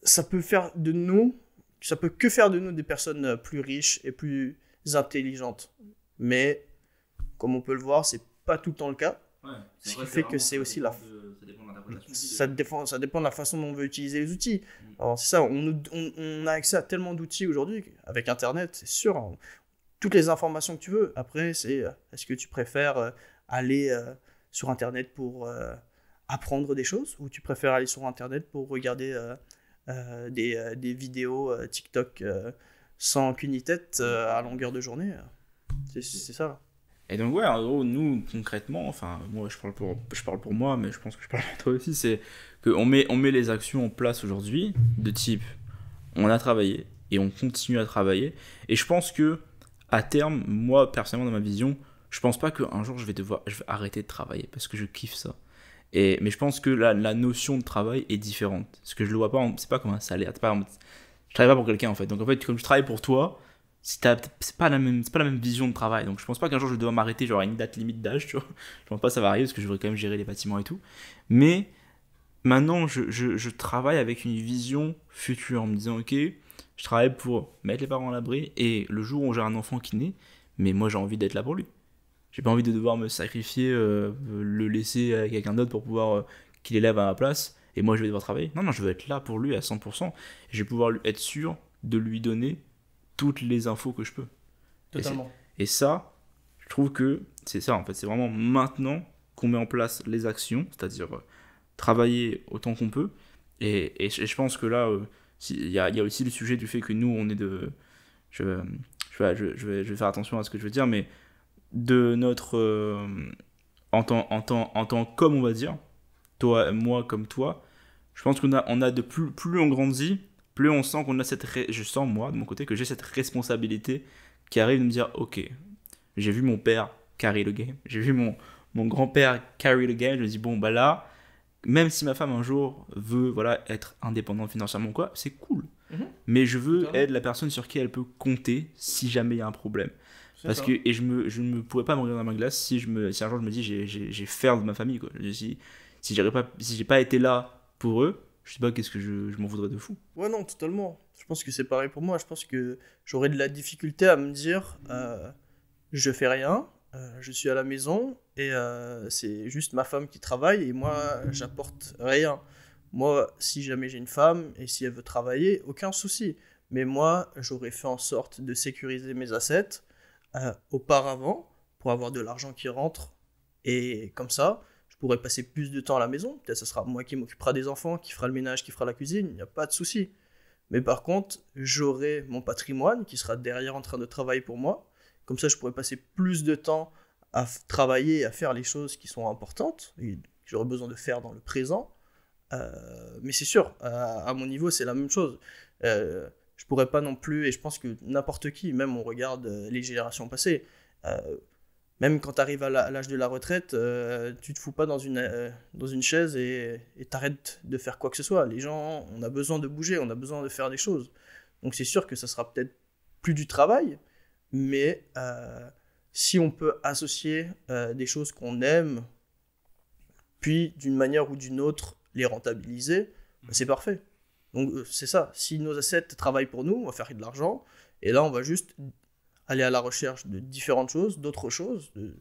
ça peut que faire de nous des personnes plus riches et plus intelligentes. Mais, comme on peut le voir, c'est pas tout le temps le cas. Ouais, ce qui fait que c'est aussi ça dépend de la façon dont on veut utiliser les outils. Alors c'est ça, on a accès à tellement d'outils aujourd'hui avec Internet, c'est sûr, hein, toutes les informations que tu veux. Après, c'est est-ce que tu préfères aller sur Internet pour apprendre des choses, ou tu préfères aller sur Internet pour regarder des vidéos TikTok sans queue ni tête à longueur de journée. C'est ça. Et donc ouais, en gros, nous concrètement, enfin moi je parle pour moi, mais je pense que je parle pour toi aussi, c'est qu'on met les actions en place aujourd'hui de type on a travaillé et on continue à travailler. Et je pense que à terme, moi personnellement dans ma vision, je pense pas qu'un jour je vais arrêter de travailler parce que je kiffe ça. Mais je pense que la notion de travail est différente. Parce que je le vois pas, c'est pas comme un salaire. Je travaille pas pour quelqu'un en fait. Donc en fait, comme je travaille pour toi, c'est pas la même vision de travail. Donc je pense pas qu'un jour je dois m'arrêter, genre à une date limite d'âge, tu vois. Je pense pas que ça va arriver parce que je devrais quand même gérer les bâtiments et tout. Mais maintenant, je travaille avec une vision future en me disant, ok, je travaille pour mettre les parents à l'abri et le jour où j'ai un enfant qui naît, mais moi j'ai envie d'être là pour lui. J'ai pas envie de devoir me sacrifier, le laisser à quelqu'un d'autre pour pouvoir qu'il élève à ma place et moi je vais devoir travailler. Non, je veux être là pour lui à 100% et je vais pouvoir être sûr de lui donner toutes les infos que je peux. Totalement. Et ça, je trouve que c'est ça en fait, c'est vraiment maintenant qu'on met en place les actions, c'est-à-dire travailler autant qu'on peut. Et je pense que là, il y a aussi le sujet du fait que nous, on est de... Je vais faire attention à ce que je veux dire, mais de notre... en tant qu'homme, on va dire, toi, moi comme toi, je pense qu'on a de plus on grandit, plus on sent qu'on a je sens moi de mon côté que j'ai cette responsabilité qui arrive de me dire ok, j'ai vu mon père carry le game, j'ai vu mon grand-père carry le game, je me dis bon bah là, même si ma femme un jour veut être indépendante financièrement ou quoi, c'est cool, mais je veux être la personne sur qui elle peut compter si jamais il y a un problème. Et je me pourrais pas me regarder dans ma glace si un jour je me dis j'ai failli de ma famille, quoi. Si j'ai pas été là pour eux, je sais pas qu'est-ce que je m'en voudrais de fou. Ouais, non, totalement. Je pense que c'est pareil pour moi. Je pense que j'aurais de la difficulté à me dire je fais rien, je suis à la maison et c'est juste ma femme qui travaille et moi j'apporte rien. Moi, si jamais j'ai une femme et si elle veut travailler, aucun souci. Mais moi, j'aurais fait en sorte de sécuriser mes assets auparavant pour avoir de l'argent qui rentre. Et comme ça, je pourrais passer plus de temps à la maison. Peut-être ce sera moi qui m'occupera des enfants, qui fera le ménage, qui fera la cuisine. Il n'y a pas de souci. Mais par contre, j'aurai mon patrimoine qui sera derrière en train de travailler pour moi. Comme ça, je pourrais passer plus de temps à travailler, à faire les choses qui sont importantes et que j'aurais besoin de faire dans le présent. Mais c'est sûr, à mon niveau, c'est la même chose. Je pourrais pas non plus, et je pense que n'importe qui, même on regarde les générations passées, même quand tu arrives à l'âge de la retraite, tu te fous pas dans une chaise et t'arrêtes de faire quoi que ce soit. Les gens, on a besoin de bouger, on a besoin de faire des choses. Donc c'est sûr que ça sera peut-être plus du travail, mais si on peut associer des choses qu'on aime, puis d'une manière ou d'une autre les rentabiliser, c'est parfait. Donc c'est ça, si nos assets travaillent pour nous, on va faire de l'argent, et là on va juste aller à la recherche de différentes choses, d'autres choses, de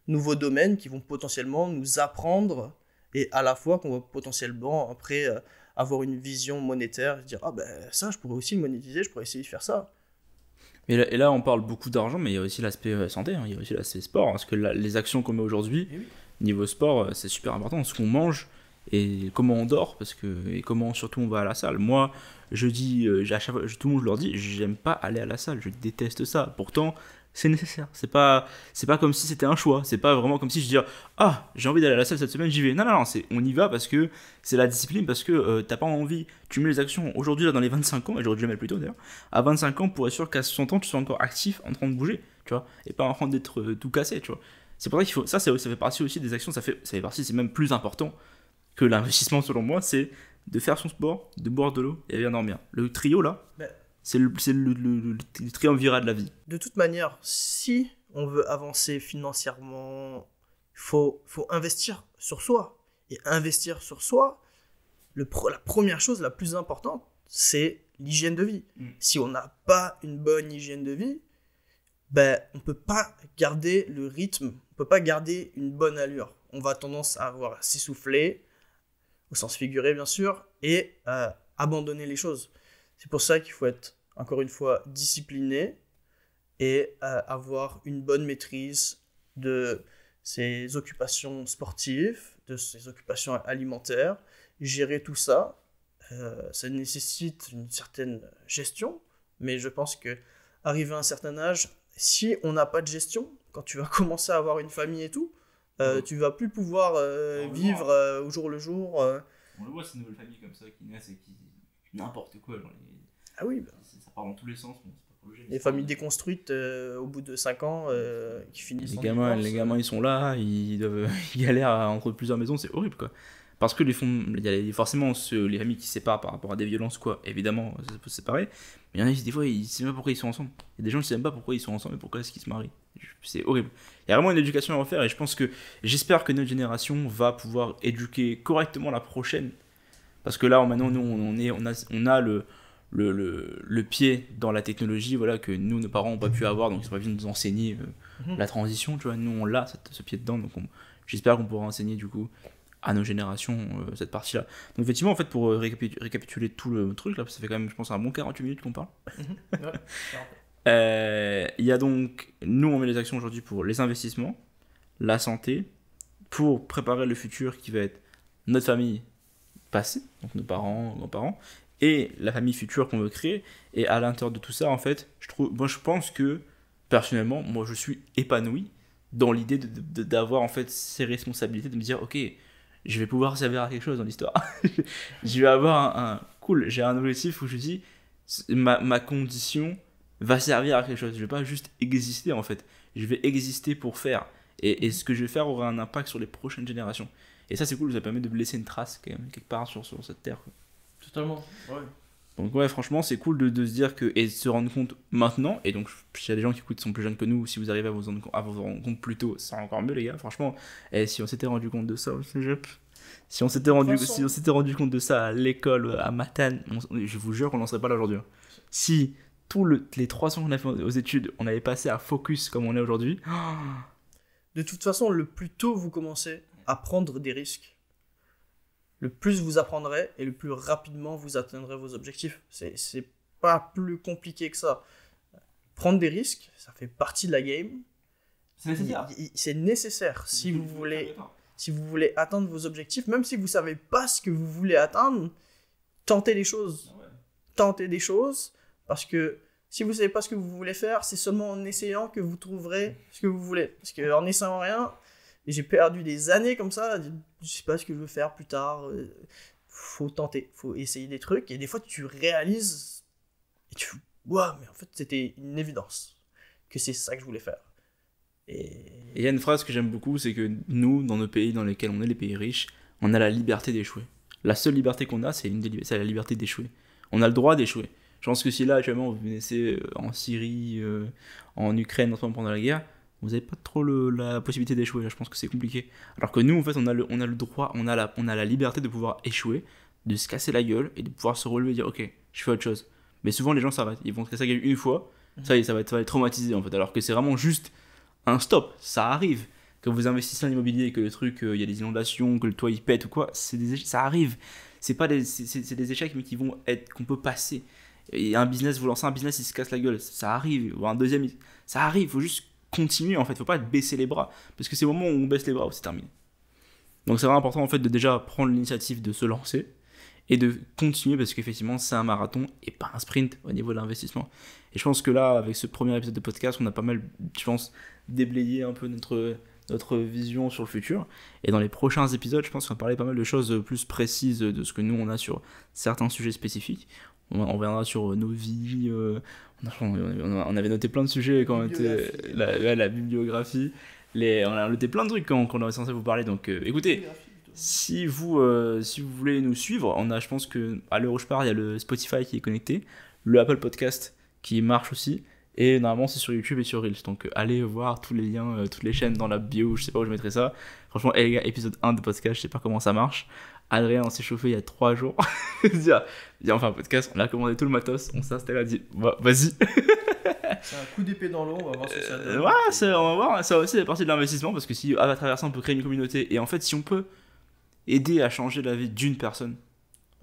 nouveaux domaines qui vont potentiellement nous apprendre, et à la fois qu'on va potentiellement après avoir une vision monétaire, se dire ah ben ça je pourrais aussi le monétiser, je pourrais essayer de faire ça. Et là on parle beaucoup d'argent, mais il y a aussi l'aspect santé, hein, il y a aussi l'aspect sport, parce que les actions qu'on met aujourd'hui, niveau sport, c'est super important, ce qu'on mange, et comment on dort et comment surtout on va à la salle. Moi je dis tout le monde je leur dis j'aime pas aller à la salle, je déteste ça, pourtant c'est nécessaire, c'est pas comme si c'était un choix, c'est pas vraiment comme si je dis ah j'ai envie d'aller à la salle cette semaine, j'y vais. Non, on y va parce que c'est la discipline, parce que t'as pas envie, tu mets les actions aujourd'hui là dans les 25 ans, et j'aurais dû le mettre plus tôt d'ailleurs, à 25 ans pour être sûr qu'à 60 ans tu sois encore actif en train de bouger, tu vois, et pas en train d'être tout cassé, tu vois. C'est pour ça qu'il faut ça fait partie aussi des actions, ça fait partie, c'est même plus important que l'investissement selon moi, c'est de faire son sport, de boire de l'eau et bien dormir. Le trio là, c'est le triumvirat de la vie. De toute manière, si on veut avancer financièrement, il faut investir sur soi. Et investir sur soi, la première chose la plus importante, c'est l'hygiène de vie. Si on n'a pas une bonne hygiène de vie, on ne peut pas garder le rythme, on ne peut pas garder une bonne allure. On va tendance à s'essouffler, au sens figuré bien sûr, et abandonner les choses. C'est pour ça qu'il faut être, encore une fois, discipliné et avoir une bonne maîtrise de ses occupations sportives, de ses occupations alimentaires. Gérer tout ça, ça nécessite une certaine gestion, mais je pense qu'arrivé à un certain âge, si on n'a pas de gestion, quand tu vas commencer à avoir une famille et tout, tu vas plus pouvoir vivre au jour le jour. On le voit, ces nouvelles familles comme ça qui naissent et qui n'importe quoi. Ah oui, ça part dans tous les sens. Bon, c'est pas obligé, les familles déconstruites au bout de 5 ans qui finissent les gamins ils sont là, ils galèrent entre plusieurs maisons, c'est horrible quoi. Parce que il y a forcément les familles qui se séparent par rapport à des violences quoi, évidemment ça peut se séparer, mais il y en a des fois ils ne savent pas pourquoi ils sont ensemble. Il y a des gens qui ne savent pas pourquoi ils sont ensemble et pourquoi est-ce qu'ils se marient. C'est horrible. Il y a vraiment une éducation à refaire et j'espère que notre génération va pouvoir éduquer correctement la prochaine. Parce que là maintenant nous on a le pied dans la technologie, voilà, que nous nos parents n'ont pas pu avoir, donc ils n'ont pas pu nous enseigner la transition, tu vois. Nous on l'a ce pied dedans, donc j'espère qu'on pourra enseigner du coup à nos générations cette partie là. Donc effectivement en fait pour récapituler tout le truc là, ça fait quand même je pense un bon 48 minutes qu'on parle. Il y a donc, nous on met les actions aujourd'hui pour les investissements, la santé, pour préparer le futur qui va être notre famille passée, donc nos parents, grands-parents, et la famille future qu'on veut créer. Et à l'intérieur de tout ça en fait, je pense que personnellement moi je suis épanoui dans l'idée d'avoir en fait ces responsabilités, de me dire ok, je vais pouvoir servir à quelque chose dans l'histoire. Je vais avoir cool, j'ai un objectif où je dis ma condition va servir à quelque chose. Je vais pas juste exister en fait, je vais exister pour faire, et ce que je vais faire aura un impact sur les prochaines générations. Et ça c'est cool, ça permet de laisser une trace quand même quelque part sur cette terre quoi. Totalement, ouais. Donc ouais, franchement, c'est cool de se dire que, et de se rendre compte maintenant, et donc s'il y a des gens qui écoutent qui sont plus jeunes que nous, si vous arrivez à vous rendre compte plus tôt, c'est encore mieux les gars, franchement. Et si on s'était rendu compte de ça au cégep, si on s'était rendu compte de ça à l'école, à Matane, je vous jure qu'on n'en serait pas là aujourd'hui. Si les 300 qu'on a fait aux études, on avait passé à focus comme on est aujourd'hui. De toute façon, le plus tôt vous commencez à prendre des risques, le plus vous apprendrez et le plus rapidement vous atteindrez vos objectifs. C'est pas plus compliqué que ça. Prendre des risques, ça fait partie de la game. C'est nécessaire. C'est nécessaire si vous voulez atteindre vos objectifs, même si vous savez pas ce que vous voulez atteindre, tentez des choses. Tentez des choses, parce que si vous savez pas ce que vous voulez faire, c'est seulement en essayant que vous trouverez ce que vous voulez. Parce qu'en essayant rien, j'ai perdu des années comme ça, je sais pas ce que je veux faire plus tard. Faut tenter, faut essayer des trucs, et des fois tu réalises, et tu fais, waouh, mais en fait c'était une évidence que c'est ça que je voulais faire. Et il y a une phrase que j'aime beaucoup, c'est que nous, dans nos pays dans lesquels on est les pays riches, on a la liberté d'échouer. La seule liberté qu'on a, c'est la liberté d'échouer. On a le droit d'échouer. Je pense que si là, actuellement, vous naissez en Syrie, en Ukraine, en ce moment pendant la guerre, vous n'avez pas trop la possibilité d'échouer. Là, je pense que c'est compliqué. Alors que nous, en fait, on a le droit, on a la liberté de pouvoir échouer, de se casser la gueule et de pouvoir se relever et dire, ok, je fais autre chose. Mais souvent, les gens s'arrêtent. Ils vont se casser la gueule une fois, ça y est, ça va être traumatisé, en fait. Alors que c'est vraiment juste un stop. Ça arrive. Quand vous investissez en immobilier et que le truc, il y a des inondations, que le toit il pète ou quoi, ça arrive. C'est des échecs, mais qu'on peut passer. Et vous lancez un business, il se casse la gueule, ça arrive. Ou un deuxième, ça arrive. Il faut juste continuer, en fait. Il faut pas baisser les bras. Parce que c'est au moment où on baisse les bras où c'est terminé. Donc c'est vraiment important, en fait, de déjà prendre l'initiative de se lancer et de continuer, parce qu'effectivement, c'est un marathon et pas un sprint au niveau de l'investissement. Et je pense que là, avec ce premier épisode de podcast, on a pas mal, je pense, déblayé un peu notre vision sur le futur. Et dans les prochains épisodes, je pense qu'on va parler pas mal de choses plus précises de ce que nous on a sur certains sujets spécifiques. On reviendra sur nos vies. On avait noté plein de sujets quand on était la bibliographie. On a noté plein de trucs quand on est censé vous parler. Donc écoutez, si vous voulez nous suivre, je pense que à l'heure où je parle, il y a le Spotify qui est connecté, le Apple Podcast qui marche aussi. Et normalement, c'est sur YouTube et sur Reels. Donc, allez voir tous les liens, toutes les chaînes dans la bio. Je sais pas où je mettrai ça. Franchement, les gars, épisode 1 de podcast, je sais pas comment ça marche. Adrien, on s'est chauffé il y a 3 jours. Viens, on fait un podcast. On a commandé tout le matos. On s'est installé, on a dit, vas-y. C'est un coup d'épée dans l'eau. On va voir ce que ça donne. On va voir. Ça aussi, c'est partie de l'investissement. Parce que si à travers ça, on peut créer une communauté. Et en fait, si on peut aider à changer la vie d'une personne,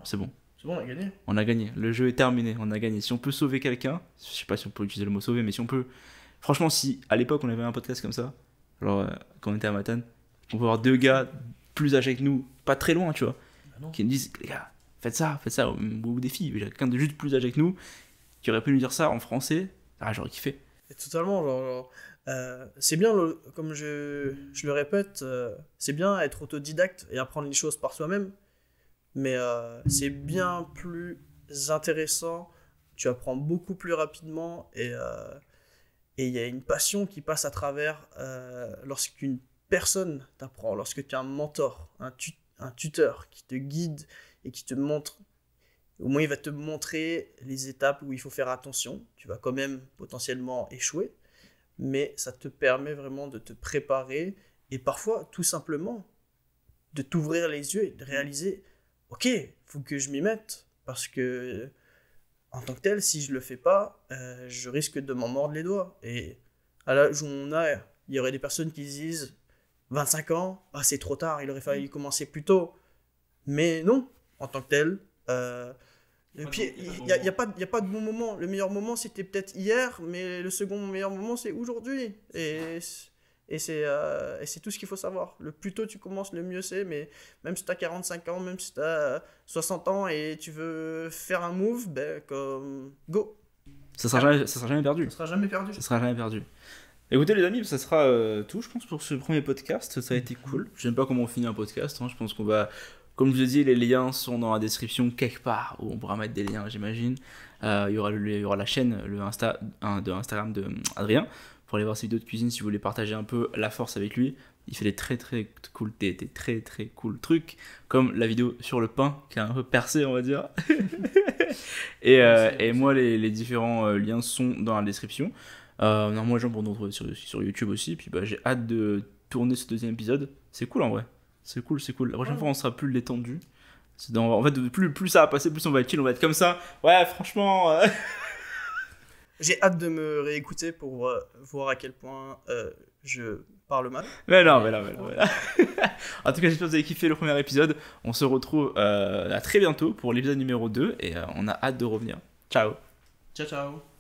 c'est bon. C'est bon, on a gagné. On a gagné. Le jeu est terminé. On a gagné. Si on peut sauver quelqu'un, je sais pas si on peut utiliser le mot sauver, mais si on peut. Franchement, si à l'époque on avait un podcast comme ça, genre quand on était à Matane, on peut avoir 2 gars plus âgés que nous, pas très loin, tu vois, qui nous disent, les gars, faites ça, ou des filles, quelqu'un de juste plus âgé que nous, qui aurait pu nous dire ça en français, j'aurais kiffé. Et totalement, c'est bien, comme je le répète, c'est bien être autodidacte et apprendre les choses par soi-même. Mais c'est bien plus intéressant, tu apprends beaucoup plus rapidement et il y a une passion qui passe à travers lorsqu'une personne t'apprend, lorsque tu as un mentor, un tuteur qui te guide et qui te montre, au moins il va te montrer les étapes où il faut faire attention, tu vas quand même potentiellement échouer, mais ça te permet vraiment de te préparer et parfois tout simplement de t'ouvrir les yeux et de réaliser ok, faut que je m'y mette, parce que en tant que tel, si je le fais pas, je risque de m'en mordre les doigts. Et à l'âge où on a, il y aurait des personnes qui se disent 25 ans, c'est trop tard, il aurait fallu commencer plus tôt. Mais non, en tant que tel. Et puis, il n'y a pas de bon moment. Le meilleur moment, c'était peut-être hier, mais le second meilleur moment, c'est aujourd'hui. Et c'est tout ce qu'il faut savoir. Le plus tôt tu commences, le mieux c'est. Mais même si tu as 45 ans, même si tu as 60 ans et tu veux faire un move, go. Ça sera jamais perdu. Ça sera jamais perdu. Écoutez les amis, ça sera tout je pense pour ce premier podcast. Ça a été cool. Je n'aime pas comment on finit un podcast. Je pense qu'on va... Comme je vous ai dit, les liens sont dans la description quelque part où on pourra mettre des liens, j'imagine. Il y aura la chaîne, de Instagram de Adrien, pour aller voir ses vidéos de cuisine si vous voulez partager un peu la force avec lui. Il fait des très très cool, des très très cool trucs, comme la vidéo sur le pain, qui a un peu percé, on va dire. Et moi, les différents liens sont dans la description. Normalement, les gens pourront nous retrouver sur YouTube aussi. Puis j'ai hâte de tourner ce deuxième épisode. C'est cool en vrai. C'est cool, c'est cool. La prochaine fois, on sera plus détendu. En fait, plus ça va passer, plus on va être chill, on va être comme ça. Ouais, franchement. J'ai hâte de me réécouter pour voir à quel point je parle mal. Mais non. En tout cas, j'espère que vous avez kiffé le premier épisode. On se retrouve à très bientôt pour l'épisode numéro 2 et on a hâte de revenir. Ciao. Ciao, ciao.